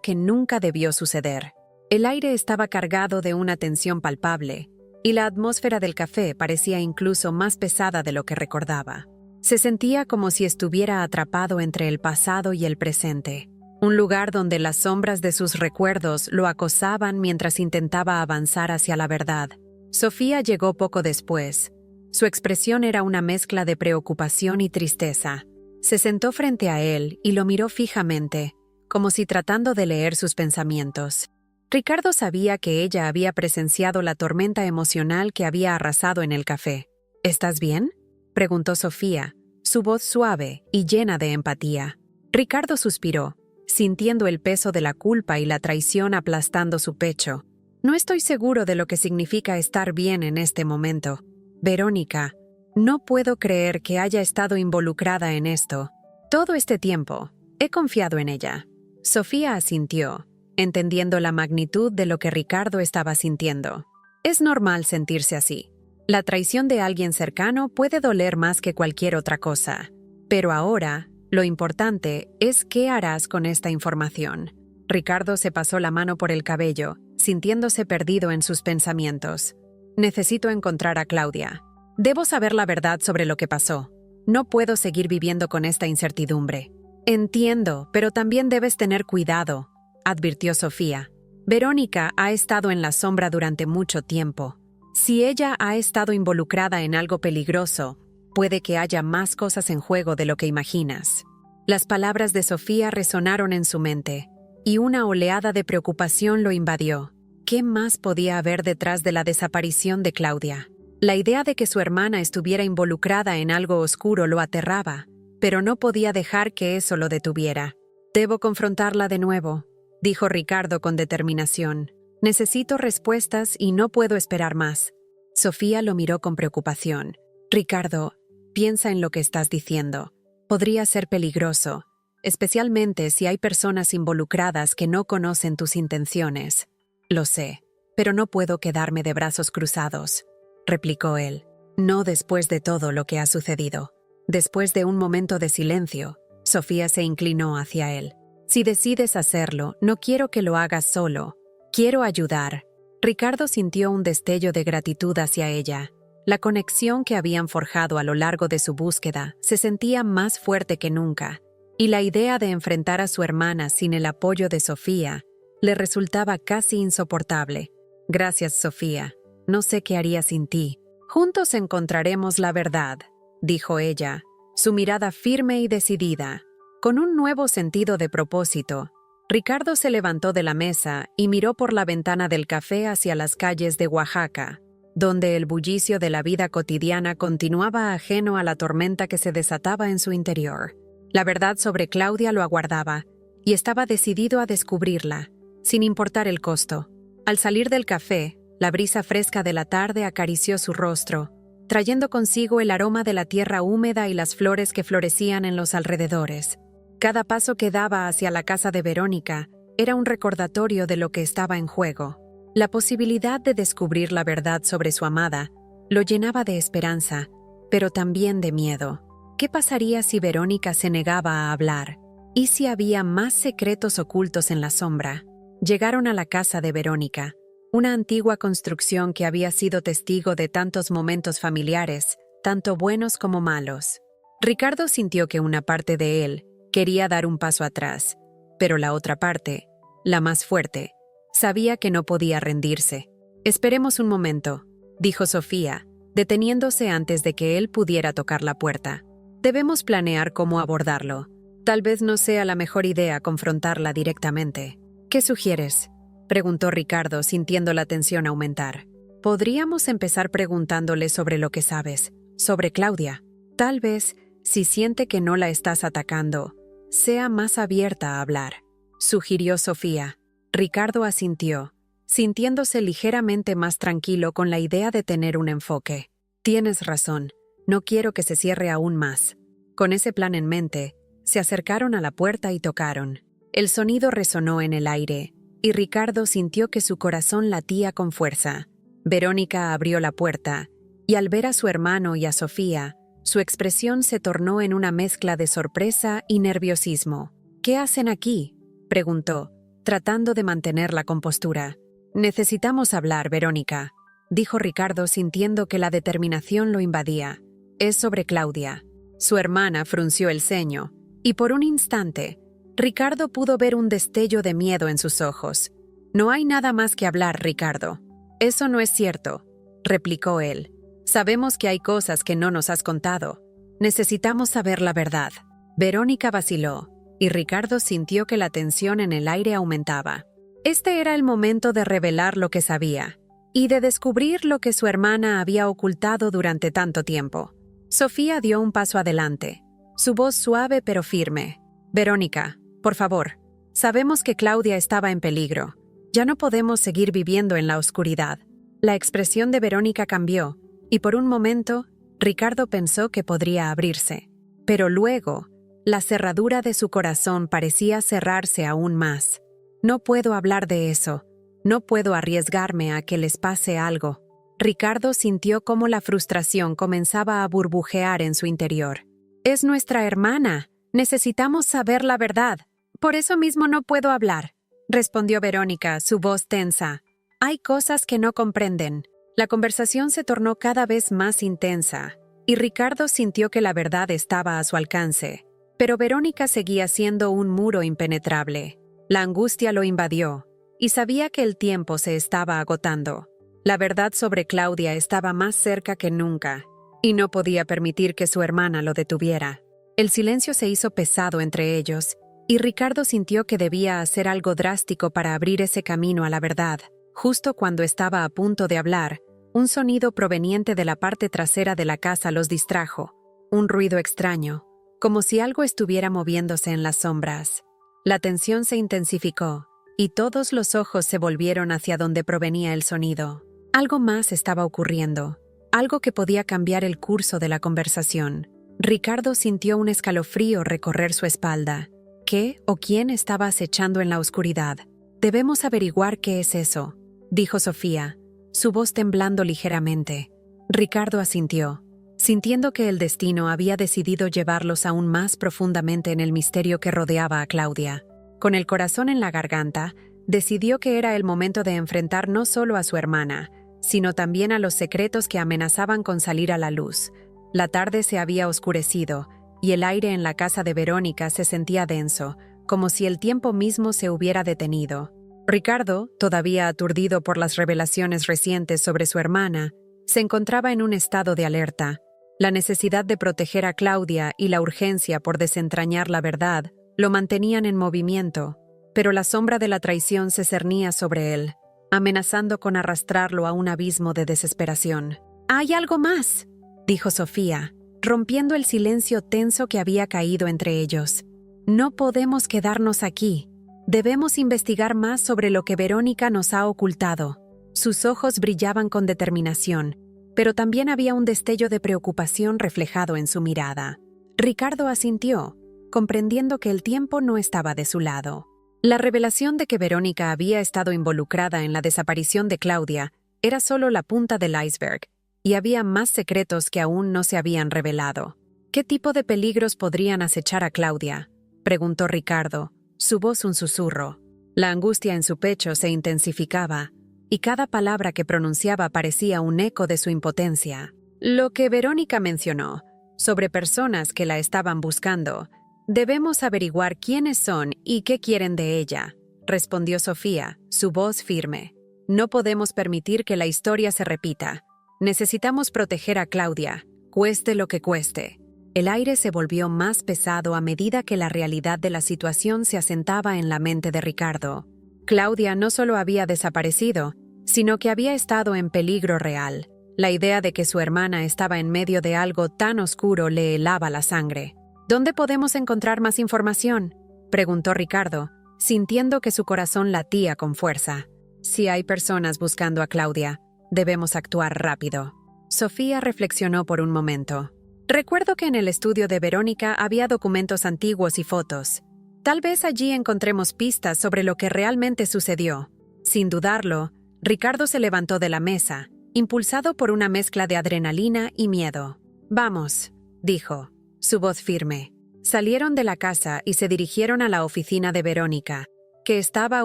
que nunca debió suceder. El aire estaba cargado de una tensión palpable, y la atmósfera del café parecía incluso más pesada de lo que recordaba. Se sentía como si estuviera atrapado entre el pasado y el presente, un lugar donde las sombras de sus recuerdos lo acosaban mientras intentaba avanzar hacia la verdad. Sofía llegó poco después. Su expresión era una mezcla de preocupación y tristeza. Se sentó frente a él y lo miró fijamente, como si tratando de leer sus pensamientos. Ricardo sabía que ella había presenciado la tormenta emocional que había arrasado en el café. ¿Estás bien?, preguntó Sofía, su voz suave y llena de empatía. Ricardo suspiró, sintiendo el peso de la culpa y la traición aplastando su pecho. No estoy seguro de lo que significa estar bien en este momento. Verónica, no puedo creer que haya estado involucrada en esto. Todo este tiempo, he confiado en ella. Sofía asintió, entendiendo la magnitud de lo que Ricardo estaba sintiendo. Es normal sentirse así. La traición de alguien cercano puede doler más que cualquier otra cosa. Pero ahora, lo importante es qué harás con esta información. Ricardo se pasó la mano por el cabello, sintiéndose perdido en sus pensamientos. Necesito encontrar a Claudia. Debo saber la verdad sobre lo que pasó. No puedo seguir viviendo con esta incertidumbre. Entiendo, pero también debes tener cuidado, advirtió Sofía. Verónica ha estado en la sombra durante mucho tiempo. Si ella ha estado involucrada en algo peligroso, puede que haya más cosas en juego de lo que imaginas. Las palabras de Sofía resonaron en su mente, y una oleada de preocupación lo invadió. ¿Qué más podía haber detrás de la desaparición de Claudia? La idea de que su hermana estuviera involucrada en algo oscuro lo aterraba, pero no podía dejar que eso lo detuviera. Debo confrontarla de nuevo, dijo Ricardo con determinación. Necesito respuestas y no puedo esperar más. Sofía lo miró con preocupación. Ricardo, piensa en lo que estás diciendo. Podría ser peligroso, especialmente si hay personas involucradas que no conocen tus intenciones. Lo sé, pero no puedo quedarme de brazos cruzados, replicó él. No después de todo lo que ha sucedido. Después de un momento de silencio, Sofía se inclinó hacia él. Si decides hacerlo, no quiero que lo hagas solo. Quiero ayudar. Ricardo sintió un destello de gratitud hacia ella. La conexión que habían forjado a lo largo de su búsqueda se sentía más fuerte que nunca, y la idea de enfrentar a su hermana sin el apoyo de Sofía le resultaba casi insoportable. Gracias, Sofía. No sé qué haría sin ti. Juntos encontraremos la verdad, dijo ella, su mirada firme y decidida. Con un nuevo sentido de propósito, Ricardo se levantó de la mesa y miró por la ventana del café hacia las calles de Oaxaca, donde el bullicio de la vida cotidiana continuaba ajeno a la tormenta que se desataba en su interior. La verdad sobre Claudia lo aguardaba, y estaba decidido a descubrirla, sin importar el costo. Al salir del café, la brisa fresca de la tarde acarició su rostro, trayendo consigo el aroma de la tierra húmeda y las flores que florecían en los alrededores. Cada paso que daba hacia la casa de Verónica era un recordatorio de lo que estaba en juego. La posibilidad de descubrir la verdad sobre su amada lo llenaba de esperanza, pero también de miedo. ¿Qué pasaría si Verónica se negaba a hablar? ¿Y si había más secretos ocultos en la sombra? Llegaron a la casa de Verónica, una antigua construcción que había sido testigo de tantos momentos familiares, tanto buenos como malos. Ricardo sintió que una parte de él quería dar un paso atrás, pero la otra parte, la más fuerte, sabía que no podía rendirse. Esperemos un momento, dijo Sofía, deteniéndose antes de que él pudiera tocar la puerta. Debemos planear cómo abordarlo. Tal vez no sea la mejor idea confrontarla directamente. ¿Qué sugieres?, preguntó Ricardo, sintiendo la tensión aumentar. Podríamos empezar preguntándole sobre lo que sabes, sobre Claudia. Tal vez, si siente que no la estás atacando, sea más abierta a hablar, sugirió Sofía. Ricardo asintió, sintiéndose ligeramente más tranquilo con la idea de tener un enfoque. Tienes razón, no quiero que se cierre aún más. Con ese plan en mente, se acercaron a la puerta y tocaron. El sonido resonó en el aire, y Ricardo sintió que su corazón latía con fuerza. Verónica abrió la puerta, y al ver a su hermano y a Sofía, su expresión se tornó en una mezcla de sorpresa y nerviosismo. ¿Qué hacen aquí?, preguntó, tratando de mantener la compostura. Necesitamos hablar, Verónica. dijo Ricardo sintiendo que la determinación lo invadía. Es sobre Claudia. Su hermana frunció el ceño, y por un instante, Ricardo pudo ver un destello de miedo en sus ojos. No hay nada más que hablar, Ricardo. Eso no es cierto, replicó él. Sabemos que hay cosas que no nos has contado. Necesitamos saber la verdad. Verónica vaciló, y Ricardo sintió que la tensión en el aire aumentaba. Este era el momento de revelar lo que sabía, y de descubrir lo que su hermana había ocultado durante tanto tiempo. Sofía dio un paso adelante, su voz suave pero firme. Verónica, por favor, sabemos que Claudia estaba en peligro. Ya no podemos seguir viviendo en la oscuridad. La expresión de Verónica cambió, y por un momento, Ricardo pensó que podría abrirse. Pero luego, la cerradura de su corazón parecía cerrarse aún más. No puedo hablar de eso. No puedo arriesgarme a que les pase algo. Ricardo sintió cómo la frustración comenzaba a burbujear en su interior. Es nuestra hermana. Necesitamos saber la verdad. Por eso mismo no puedo hablar, respondió Verónica, su voz tensa. Hay cosas que no comprenden. La conversación se tornó cada vez más intensa, y Ricardo sintió que la verdad estaba a su alcance. Pero Verónica seguía siendo un muro impenetrable. La angustia lo invadió, y sabía que el tiempo se estaba agotando. La verdad sobre Claudia estaba más cerca que nunca, y no podía permitir que su hermana lo detuviera. El silencio se hizo pesado entre ellos, y Ricardo sintió que debía hacer algo drástico para abrir ese camino a la verdad. Justo cuando estaba a punto de hablar, un sonido proveniente de la parte trasera de la casa los distrajo. Un ruido extraño, como si algo estuviera moviéndose en las sombras. La tensión se intensificó, y todos los ojos se volvieron hacia donde provenía el sonido. Algo más estaba ocurriendo, algo que podía cambiar el curso de la conversación. Ricardo sintió un escalofrío recorrer su espalda. ¿Qué o quién estaba acechando en la oscuridad? Debemos averiguar qué es eso, dijo Sofía, su voz temblando ligeramente. Ricardo asintió, sintiendo que el destino había decidido llevarlos aún más profundamente en el misterio que rodeaba a Claudia. Con el corazón en la garganta, decidió que era el momento de enfrentar no solo a su hermana, sino también a los secretos que amenazaban con salir a la luz. La tarde se había oscurecido, y el aire en la casa de Verónica se sentía denso, como si el tiempo mismo se hubiera detenido. Ricardo, todavía aturdido por las revelaciones recientes sobre su hermana, se encontraba en un estado de alerta. La necesidad de proteger a Claudia y la urgencia por desentrañar la verdad lo mantenían en movimiento, pero la sombra de la traición se cernía sobre él, amenazando con arrastrarlo a un abismo de desesperación. «¡Hay algo más!», dijo Sofía, rompiendo el silencio tenso que había caído entre ellos. «No podemos quedarnos aquí. Debemos investigar más sobre lo que Verónica nos ha ocultado». Sus ojos brillaban con determinación, pero también había un destello de preocupación reflejado en su mirada. Ricardo asintió, comprendiendo que el tiempo no estaba de su lado. La revelación de que Verónica había estado involucrada en la desaparición de Claudia era solo la punta del iceberg, y había más secretos que aún no se habían revelado. ¿Qué tipo de peligros podrían acechar a Claudia?, preguntó Ricardo, su voz un susurro. La angustia en su pecho se intensificaba, y cada palabra que pronunciaba parecía un eco de su impotencia. Lo que Verónica mencionó, sobre personas que la estaban buscando, debemos averiguar quiénes son y qué quieren de ella, respondió Sofía, su voz firme. No podemos permitir que la historia se repita. Necesitamos proteger a Claudia, cueste lo que cueste. El aire se volvió más pesado a medida que la realidad de la situación se asentaba en la mente de Ricardo. Claudia no solo había desaparecido, sino que había estado en peligro real. La idea de que su hermana estaba en medio de algo tan oscuro le helaba la sangre. ¿Dónde podemos encontrar más información?, preguntó Ricardo, sintiendo que su corazón latía con fuerza. Si hay personas buscando a Claudia, debemos actuar rápido. Sofía reflexionó por un momento. Recuerdo que en el estudio de Verónica había documentos antiguos y fotos. Tal vez allí encontremos pistas sobre lo que realmente sucedió. Sin dudarlo, Ricardo se levantó de la mesa, impulsado por una mezcla de adrenalina y miedo. «Vamos», dijo, su voz firme. Salieron de la casa y se dirigieron a la oficina de Verónica, que estaba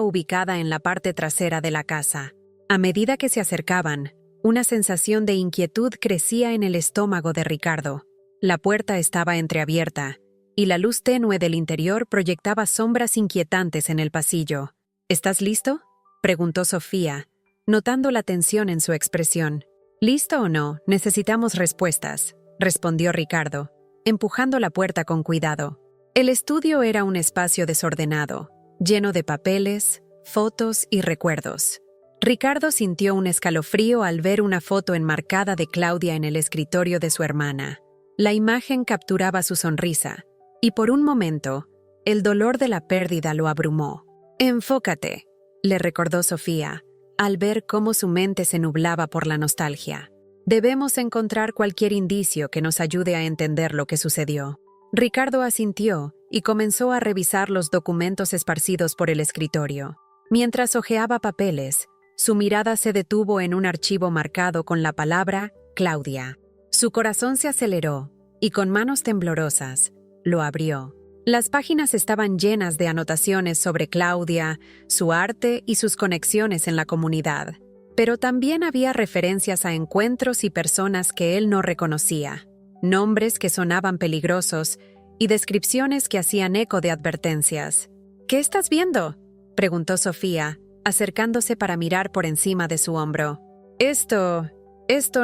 ubicada en la parte trasera de la casa. A medida que se acercaban, Una sensación de inquietud crecía en el estómago de Ricardo. La puerta estaba entreabierta, y la luz tenue del interior proyectaba sombras inquietantes en el pasillo. ¿Estás listo?, preguntó Sofía, notando la tensión en su expresión. «¿Listo o no? Necesitamos respuestas», respondió Ricardo, empujando la puerta con cuidado. El estudio era un espacio desordenado, lleno de papeles, fotos y recuerdos. Ricardo sintió un escalofrío al ver una foto enmarcada de Claudia en el escritorio de su hermana. La imagen capturaba su sonrisa, y por un momento, el dolor de la pérdida lo abrumó. «Enfócate», le recordó Sofía, al ver cómo su mente se nublaba por la nostalgia. «Debemos encontrar cualquier indicio que nos ayude a entender lo que sucedió». Ricardo asintió y comenzó a revisar los documentos esparcidos por el escritorio. Mientras hojeaba papeles, su mirada se detuvo en un archivo marcado con la palabra Claudia. Su corazón se aceleró y con manos temblorosas, lo abrió. Las páginas estaban llenas de anotaciones sobre Claudia, su arte y sus conexiones en la comunidad. Pero también había referencias a encuentros y personas que él no reconocía, nombres que sonaban peligrosos y descripciones que hacían eco de advertencias. «¿Qué estás viendo?», preguntó Sofía, acercándose para mirar por encima de su hombro. Esto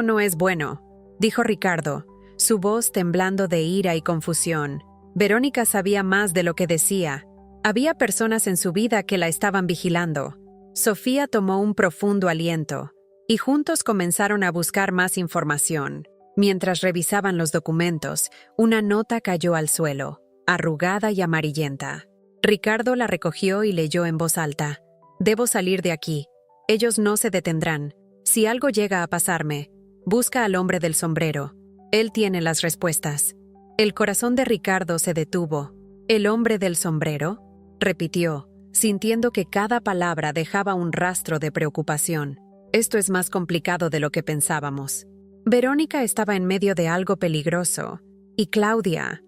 no es bueno», dijo Ricardo, su voz temblando de ira y confusión. Verónica sabía más de lo que decía. Había personas en su vida que la estaban vigilando. Sofía tomó un profundo aliento, y juntos comenzaron a buscar más información. Mientras revisaban los documentos, una nota cayó al suelo, arrugada y amarillenta. Ricardo la recogió y leyó en voz alta. «Debo salir de aquí. Ellos no se detendrán. Si algo llega a pasarme, busca al hombre del sombrero. Él tiene las respuestas». El corazón de Ricardo se detuvo. «¿El hombre del sombrero?», repitió, sintiendo que cada palabra dejaba un rastro de preocupación. «Esto es más complicado de lo que pensábamos». Verónica estaba en medio de algo peligroso. Y Claudia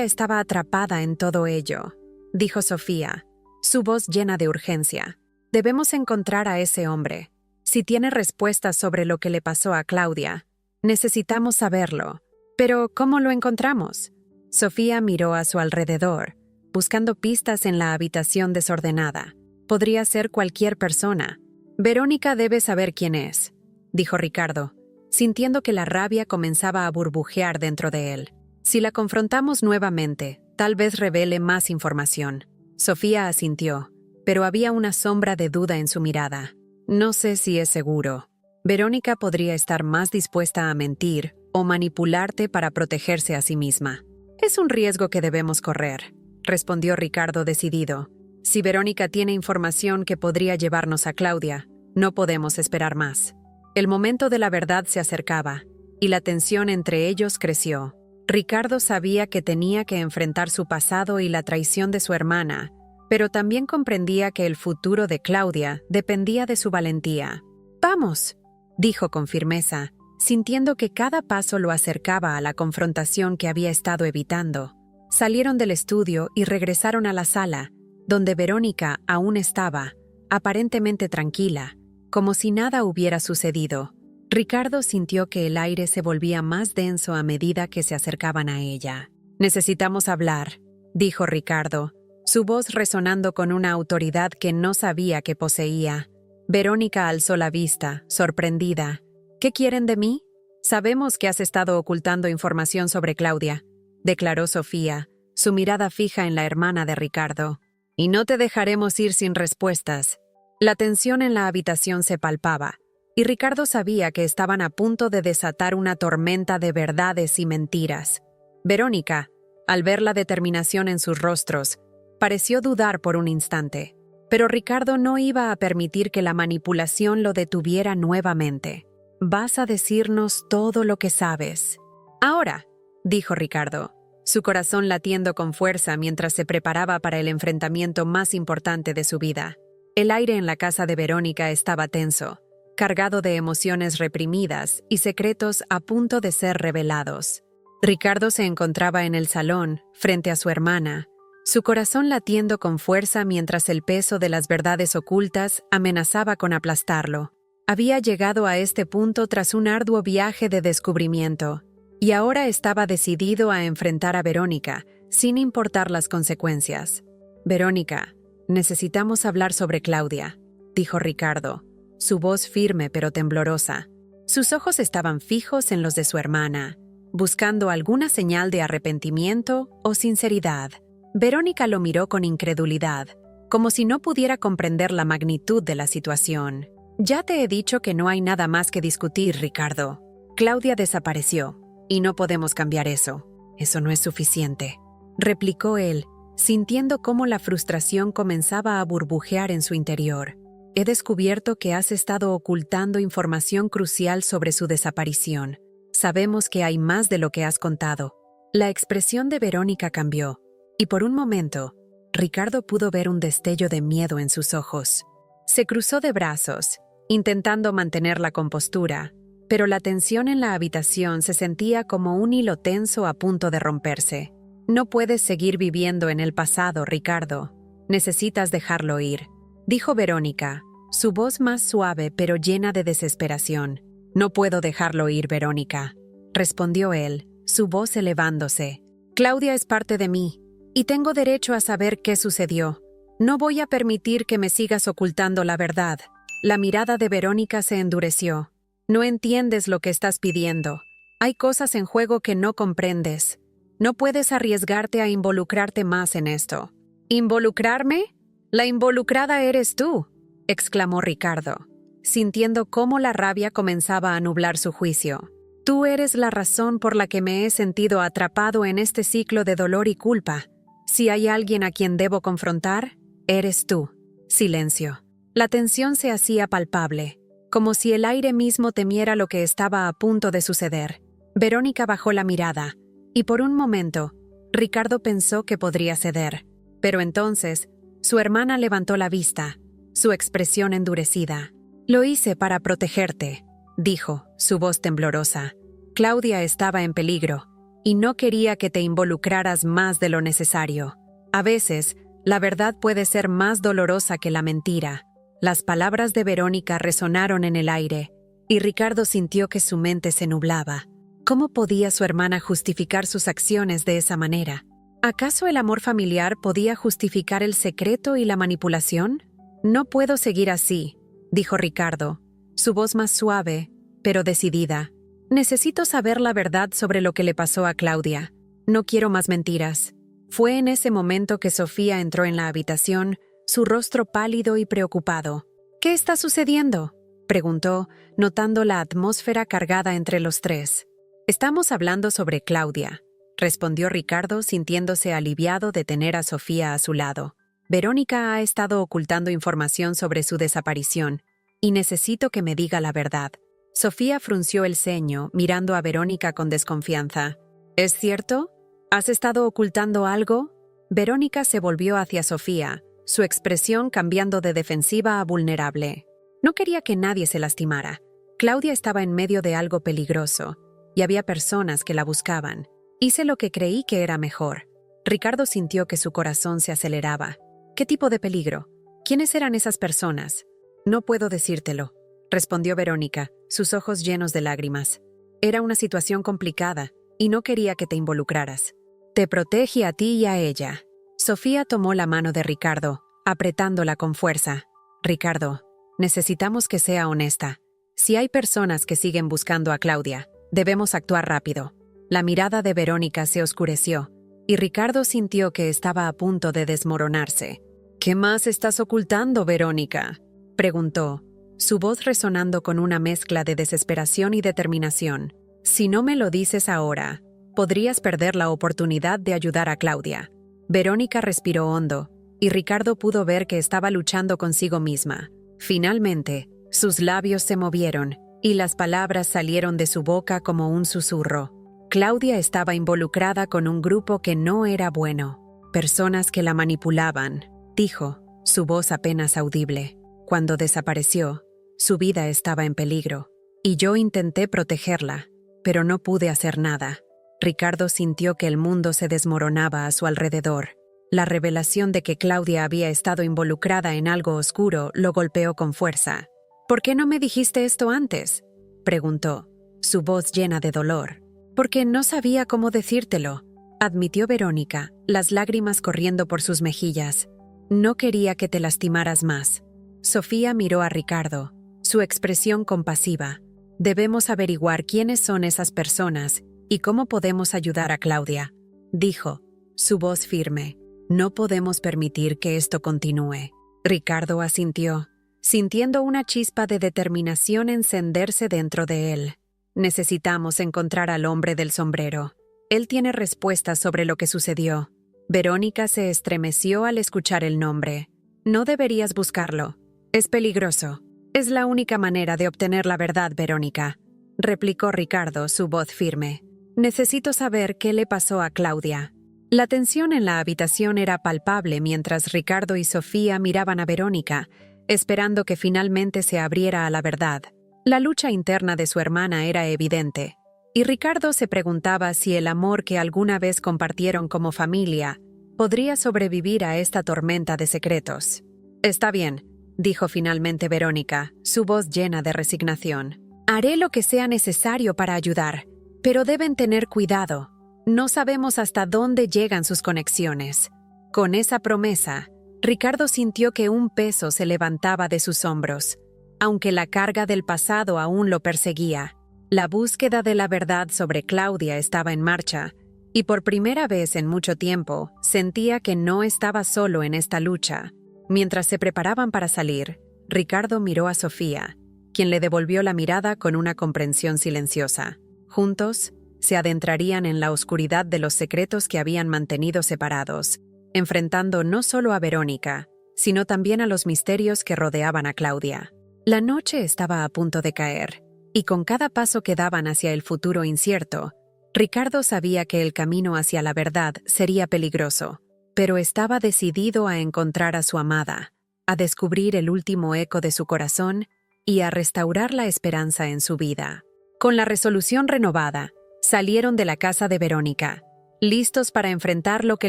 estaba atrapada en todo ello, dijo Sofía, su voz llena de urgencia. «Debemos encontrar a ese hombre. Si tiene respuestas sobre lo que le pasó a Claudia, necesitamos saberlo. Pero, ¿cómo lo encontramos?». Sofía miró a su alrededor, buscando pistas en la habitación desordenada. Podría ser cualquier persona. «Verónica debe saber quién es», dijo Ricardo, sintiendo que la rabia comenzaba a burbujear dentro de él. «Si la confrontamos nuevamente, tal vez revele más información». Sofía asintió, pero había una sombra de duda en su mirada. «No sé si es seguro. Verónica podría estar más dispuesta a mentir o manipularte para protegerse a sí misma. Es un riesgo que debemos correr», respondió Ricardo decidido. «Si Verónica tiene información que podría llevarnos a Claudia, no podemos esperar más». El momento de la verdad se acercaba, y la tensión entre ellos creció. Ricardo sabía que tenía que enfrentar su pasado y la traición de su hermana, pero también comprendía que el futuro de Claudia dependía de su valentía. «Vamos», dijo con firmeza, sintiendo que cada paso lo acercaba a la confrontación que había estado evitando. Salieron del estudio y regresaron a la sala, donde Verónica aún estaba, aparentemente tranquila, como si nada hubiera sucedido. Ricardo sintió que el aire se volvía más denso a medida que se acercaban a ella. «Necesitamos hablar», dijo Ricardo, su voz resonando con una autoridad que no sabía que poseía. Verónica alzó la vista, sorprendida. «¿Qué quieren de mí?». «Sabemos que has estado ocultando información sobre Claudia», declaró Sofía, su mirada fija en la hermana de Ricardo. «Y no te dejaremos ir sin respuestas». La tensión en la habitación se palpaba, y Ricardo sabía que estaban a punto de desatar una tormenta de verdades y mentiras. Verónica, al ver la determinación en sus rostros, pareció dudar por un instante, pero Ricardo no iba a permitir que la manipulación lo detuviera nuevamente. «Vas a decirnos todo lo que sabes». «Ahora», dijo Ricardo, su corazón latiendo con fuerza mientras se preparaba para el enfrentamiento más importante de su vida. El aire en la casa de Verónica estaba tenso, cargado de emociones reprimidas y secretos a punto de ser revelados. Ricardo se encontraba en el salón, frente a su hermana, su corazón latiendo con fuerza mientras el peso de las verdades ocultas amenazaba con aplastarlo. Había llegado a este punto tras un arduo viaje de descubrimiento, y ahora estaba decidido a enfrentar a Verónica, sin importar las consecuencias. «Verónica, necesitamos hablar sobre Claudia», dijo Ricardo, su voz firme pero temblorosa. Sus ojos estaban fijos en los de su hermana, buscando alguna señal de arrepentimiento o sinceridad. Verónica lo miró con incredulidad, como si no pudiera comprender la magnitud de la situación. «Ya te he dicho que no hay nada más que discutir, Ricardo. Claudia desapareció, y no podemos cambiar eso. Eso no es suficiente», replicó él, sintiendo cómo la frustración comenzaba a burbujear en su interior. «He descubierto que has estado ocultando información crucial sobre su desaparición. Sabemos que hay más de lo que has contado». La expresión de Verónica cambió, y por un momento, Ricardo pudo ver un destello de miedo en sus ojos. Se cruzó de brazos, intentando mantener la compostura, pero la tensión en la habitación se sentía como un hilo tenso a punto de romperse. «No puedes seguir viviendo en el pasado, Ricardo. Necesitas dejarlo ir», dijo Verónica, su voz más suave pero llena de desesperación. «No puedo dejarlo ir, Verónica», respondió él, su voz elevándose. «Claudia es parte de mí, y tengo derecho a saber qué sucedió. No voy a permitir que me sigas ocultando la verdad». La mirada de Verónica se endureció. «No entiendes lo que estás pidiendo. Hay cosas en juego que no comprendes. No puedes arriesgarte a involucrarte más en esto». «¿Involucrarme? La involucrada eres tú», exclamó Ricardo, sintiendo cómo la rabia comenzaba a nublar su juicio. «Tú eres la razón por la que me he sentido atrapado en este ciclo de dolor y culpa. Si hay alguien a quien debo confrontar, eres tú». Silencio. La tensión se hacía palpable, como si el aire mismo temiera lo que estaba a punto de suceder. Verónica bajó la mirada, y por un momento, Ricardo pensó que podría ceder. Pero entonces, su hermana levantó la vista, su expresión endurecida. «Lo hice para protegerte», dijo, su voz temblorosa. «Claudia estaba en peligro, y no quería que te involucraras más de lo necesario. A veces, la verdad puede ser más dolorosa que la mentira». Las palabras de Verónica resonaron en el aire, y Ricardo sintió que su mente se nublaba. ¿Cómo podía su hermana justificar sus acciones de esa manera? ¿Acaso el amor familiar podía justificar el secreto y la manipulación? «No puedo seguir así», dijo Ricardo, su voz más suave, pero decidida. «Necesito saber la verdad sobre lo que le pasó a Claudia. No quiero más mentiras». Fue en ese momento que Sofía entró en la habitación, su rostro pálido y preocupado. «¿Qué está sucediendo?», preguntó, notando la atmósfera cargada entre los tres. «Estamos hablando sobre Claudia», respondió Ricardo, sintiéndose aliviado de tener a Sofía a su lado. «Verónica ha estado ocultando información sobre su desaparición, y necesito que me diga la verdad». Sofía frunció el ceño, mirando a Verónica con desconfianza. «¿Es cierto? ¿Has estado ocultando algo?». Verónica se volvió hacia Sofía, su expresión cambiando de defensiva a vulnerable. No quería que nadie se lastimara. Claudia estaba en medio de algo peligroso, y había personas que la buscaban. Hice lo que creí que era mejor. Ricardo sintió que su corazón se aceleraba. «¿Qué tipo de peligro? ¿Quiénes eran esas personas?». «No puedo decírtelo», respondió Verónica, sus ojos llenos de lágrimas. «Era una situación complicada, y no quería que te involucraras. Te protege a ti y a ella». Sofía tomó la mano de Ricardo, apretándola con fuerza. «Ricardo, necesitamos que sea honesta. Si hay personas que siguen buscando a Claudia, debemos actuar rápido». La mirada de Verónica se oscureció, y Ricardo sintió que estaba a punto de desmoronarse. «¿Qué más estás ocultando, Verónica?», preguntó, su voz resonando con una mezcla de desesperación y determinación. «Si no me lo dices ahora, podrías perder la oportunidad de ayudar a Claudia». Verónica respiró hondo, y Ricardo pudo ver que estaba luchando consigo misma. Finalmente, sus labios se movieron, y las palabras salieron de su boca como un susurro. Claudia estaba involucrada con un grupo que no era bueno. Personas que la manipulaban, dijo, su voz apenas audible. Cuando desapareció, su vida estaba en peligro, y yo intenté protegerla, pero no pude hacer nada. Ricardo sintió que el mundo se desmoronaba a su alrededor. La revelación de que Claudia había estado involucrada en algo oscuro lo golpeó con fuerza. ¿Por qué no me dijiste esto antes?, preguntó, su voz llena de dolor. Porque no sabía cómo decírtelo, admitió Verónica, las lágrimas corriendo por sus mejillas. No quería que te lastimaras más. Sofía miró a Ricardo, su expresión compasiva. Debemos averiguar quiénes son esas personas y cómo podemos ayudar a Claudia, dijo, su voz firme. No podemos permitir que esto continúe. Ricardo asintió, sintiendo una chispa de determinación encenderse dentro de él. Necesitamos encontrar al hombre del sombrero. Él tiene respuestas sobre lo que sucedió. Verónica se estremeció al escuchar el nombre. No deberías buscarlo. Es peligroso. Es la única manera de obtener la verdad, Verónica, replicó Ricardo, su voz firme. Necesito saber qué le pasó a Claudia. La tensión en la habitación era palpable mientras Ricardo y Sofía miraban a Verónica, esperando que finalmente se abriera a la verdad. La lucha interna de su hermana era evidente, y Ricardo se preguntaba si el amor que alguna vez compartieron como familia podría sobrevivir a esta tormenta de secretos. Está bien, dijo finalmente Verónica, su voz llena de resignación. Haré lo que sea necesario para ayudar, pero deben tener cuidado. No sabemos hasta dónde llegan sus conexiones. Con esa promesa, Ricardo sintió que un peso se levantaba de sus hombros. Aunque la carga del pasado aún lo perseguía, la búsqueda de la verdad sobre Claudia estaba en marcha, y por primera vez en mucho tiempo sentía que no estaba solo en esta lucha. Mientras se preparaban para salir, Ricardo miró a Sofía, quien le devolvió la mirada con una comprensión silenciosa. Juntos, se adentrarían en la oscuridad de los secretos que habían mantenido separados, enfrentando no solo a Verónica, sino también a los misterios que rodeaban a Claudia. La noche estaba a punto de caer, y con cada paso que daban hacia el futuro incierto, Ricardo sabía que el camino hacia la verdad sería peligroso, pero estaba decidido a encontrar a su amada, a descubrir el último eco de su corazón y a restaurar la esperanza en su vida. Con la resolución renovada, salieron de la casa de Verónica, listos para enfrentar lo que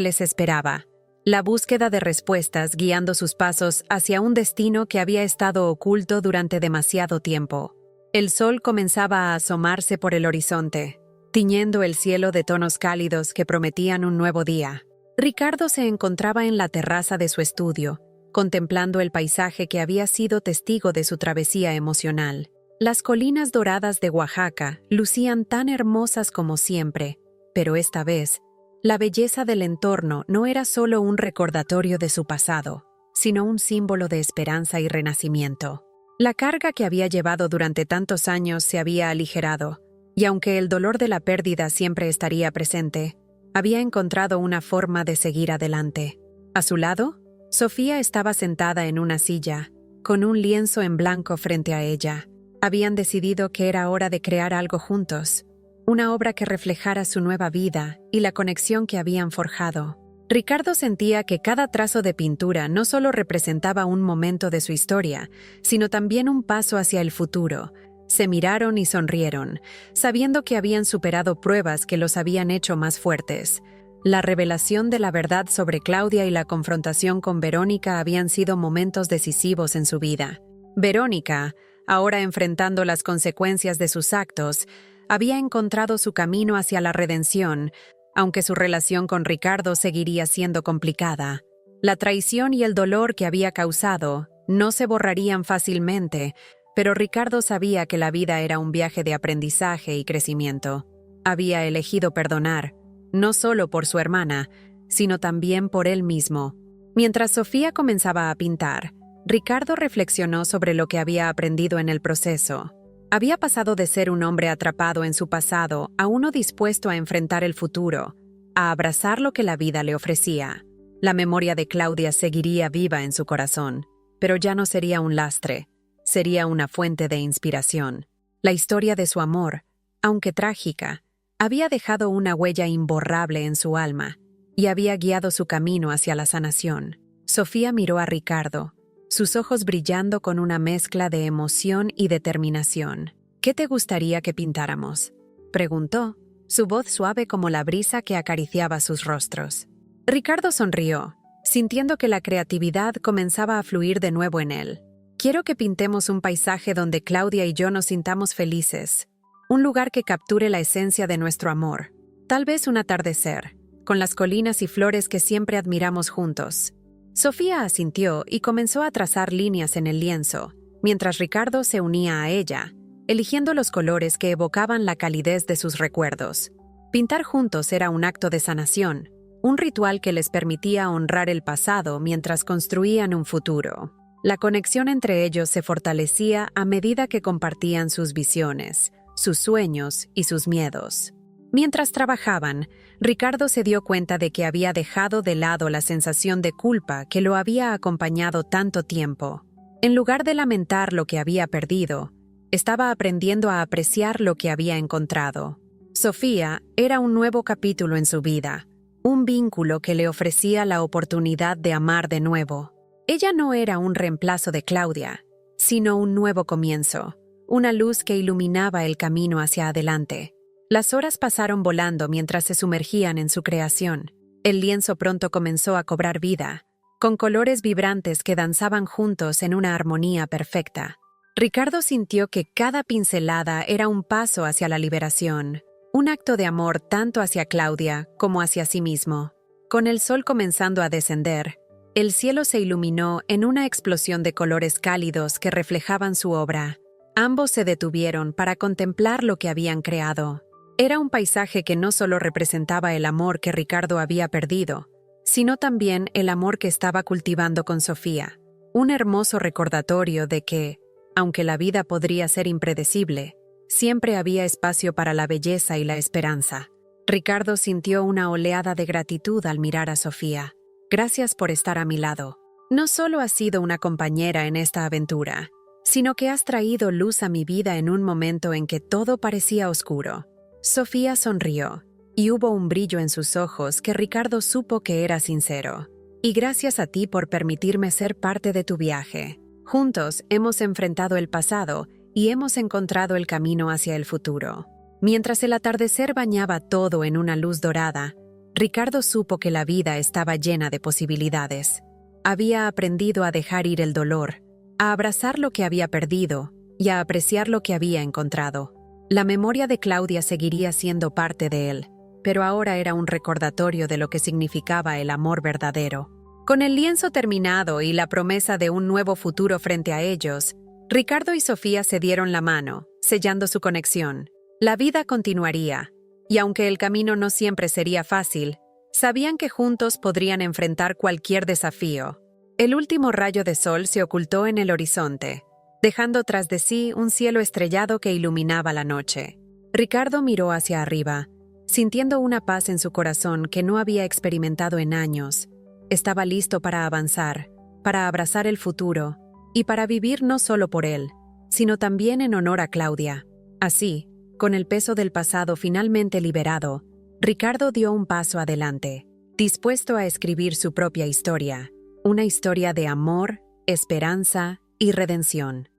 les esperaba. La búsqueda de respuestas guiando sus pasos hacia un destino que había estado oculto durante demasiado tiempo. El sol comenzaba a asomarse por el horizonte, tiñendo el cielo de tonos cálidos que prometían un nuevo día. Ricardo se encontraba en la terraza de su estudio, contemplando el paisaje que había sido testigo de su travesía emocional. Las colinas doradas de Oaxaca lucían tan hermosas como siempre, pero esta vez, la belleza del entorno no era solo un recordatorio de su pasado, sino un símbolo de esperanza y renacimiento. La carga que había llevado durante tantos años se había aligerado, y aunque el dolor de la pérdida siempre estaría presente, había encontrado una forma de seguir adelante. A su lado, Sofía estaba sentada en una silla, con un lienzo en blanco frente a ella. Habían decidido que era hora de crear algo juntos, una obra que reflejara su nueva vida y la conexión que habían forjado. Ricardo sentía que cada trazo de pintura no solo representaba un momento de su historia, sino también un paso hacia el futuro. Se miraron y sonrieron, sabiendo que habían superado pruebas que los habían hecho más fuertes. La revelación de la verdad sobre Claudia y la confrontación con Verónica habían sido momentos decisivos en su vida. Verónica, ahora enfrentando las consecuencias de sus actos, había encontrado su camino hacia la redención, aunque su relación con Ricardo seguiría siendo complicada. La traición y el dolor que había causado no se borrarían fácilmente, pero Ricardo sabía que la vida era un viaje de aprendizaje y crecimiento. Había elegido perdonar, no solo por su hermana, sino también por él mismo. Mientras Sofía comenzaba a pintar, Ricardo reflexionó sobre lo que había aprendido en el proceso. Había pasado de ser un hombre atrapado en su pasado a uno dispuesto a enfrentar el futuro, a abrazar lo que la vida le ofrecía. La memoria de Claudia seguiría viva en su corazón, pero ya no sería un lastre, sería una fuente de inspiración. La historia de su amor, aunque trágica, había dejado una huella imborrable en su alma y había guiado su camino hacia la sanación. Sofía miró a Ricardo, sus ojos brillando con una mezcla de emoción y determinación. ¿Qué te gustaría que pintáramos?, preguntó, su voz suave como la brisa que acariciaba sus rostros. Ricardo sonrió, sintiendo que la creatividad comenzaba a fluir de nuevo en él. Quiero que pintemos un paisaje donde Claudia y yo nos sintamos felices. Un lugar que capture la esencia de nuestro amor. Tal vez un atardecer, con las colinas y flores que siempre admiramos juntos. Sofía asintió y comenzó a trazar líneas en el lienzo, mientras Ricardo se unía a ella, eligiendo los colores que evocaban la calidez de sus recuerdos. Pintar juntos era un acto de sanación, un ritual que les permitía honrar el pasado mientras construían un futuro. La conexión entre ellos se fortalecía a medida que compartían sus visiones, sus sueños y sus miedos. Mientras trabajaban, Ricardo se dio cuenta de que había dejado de lado la sensación de culpa que lo había acompañado tanto tiempo. En lugar de lamentar lo que había perdido, estaba aprendiendo a apreciar lo que había encontrado. Sofía era un nuevo capítulo en su vida, un vínculo que le ofrecía la oportunidad de amar de nuevo. Ella no era un reemplazo de Claudia, sino un nuevo comienzo, una luz que iluminaba el camino hacia adelante. Las horas pasaron volando mientras se sumergían en su creación. El lienzo pronto comenzó a cobrar vida, con colores vibrantes que danzaban juntos en una armonía perfecta. Ricardo sintió que cada pincelada era un paso hacia la liberación, un acto de amor tanto hacia Claudia como hacia sí mismo. Con el sol comenzando a descender, el cielo se iluminó en una explosión de colores cálidos que reflejaban su obra. Ambos se detuvieron para contemplar lo que habían creado. Era un paisaje que no solo representaba el amor que Ricardo había perdido, sino también el amor que estaba cultivando con Sofía. Un hermoso recordatorio de que, aunque la vida podría ser impredecible, siempre había espacio para la belleza y la esperanza. Ricardo sintió una oleada de gratitud al mirar a Sofía. Gracias por estar a mi lado. No solo has sido una compañera en esta aventura, sino que has traído luz a mi vida en un momento en que todo parecía oscuro. Sofía sonrió, y hubo un brillo en sus ojos que Ricardo supo que era sincero. Y gracias a ti por permitirme ser parte de tu viaje. Juntos hemos enfrentado el pasado y hemos encontrado el camino hacia el futuro. Mientras el atardecer bañaba todo en una luz dorada, Ricardo supo que la vida estaba llena de posibilidades. Había aprendido a dejar ir el dolor, a abrazar lo que había perdido y a apreciar lo que había encontrado. La memoria de Claudia seguiría siendo parte de él, pero ahora era un recordatorio de lo que significaba el amor verdadero. Con el lienzo terminado y la promesa de un nuevo futuro frente a ellos, Ricardo y Sofía se dieron la mano, sellando su conexión. La vida continuaría, y aunque el camino no siempre sería fácil, sabían que juntos podrían enfrentar cualquier desafío. El último rayo de sol se ocultó en el horizonte, dejando tras de sí un cielo estrellado que iluminaba la noche. Ricardo miró hacia arriba, sintiendo una paz en su corazón que no había experimentado en años. Estaba listo para avanzar, para abrazar el futuro, y para vivir no solo por él, sino también en honor a Claudia. Así, con el peso del pasado finalmente liberado, Ricardo dio un paso adelante, dispuesto a escribir su propia historia, una historia de amor, esperanza y redención.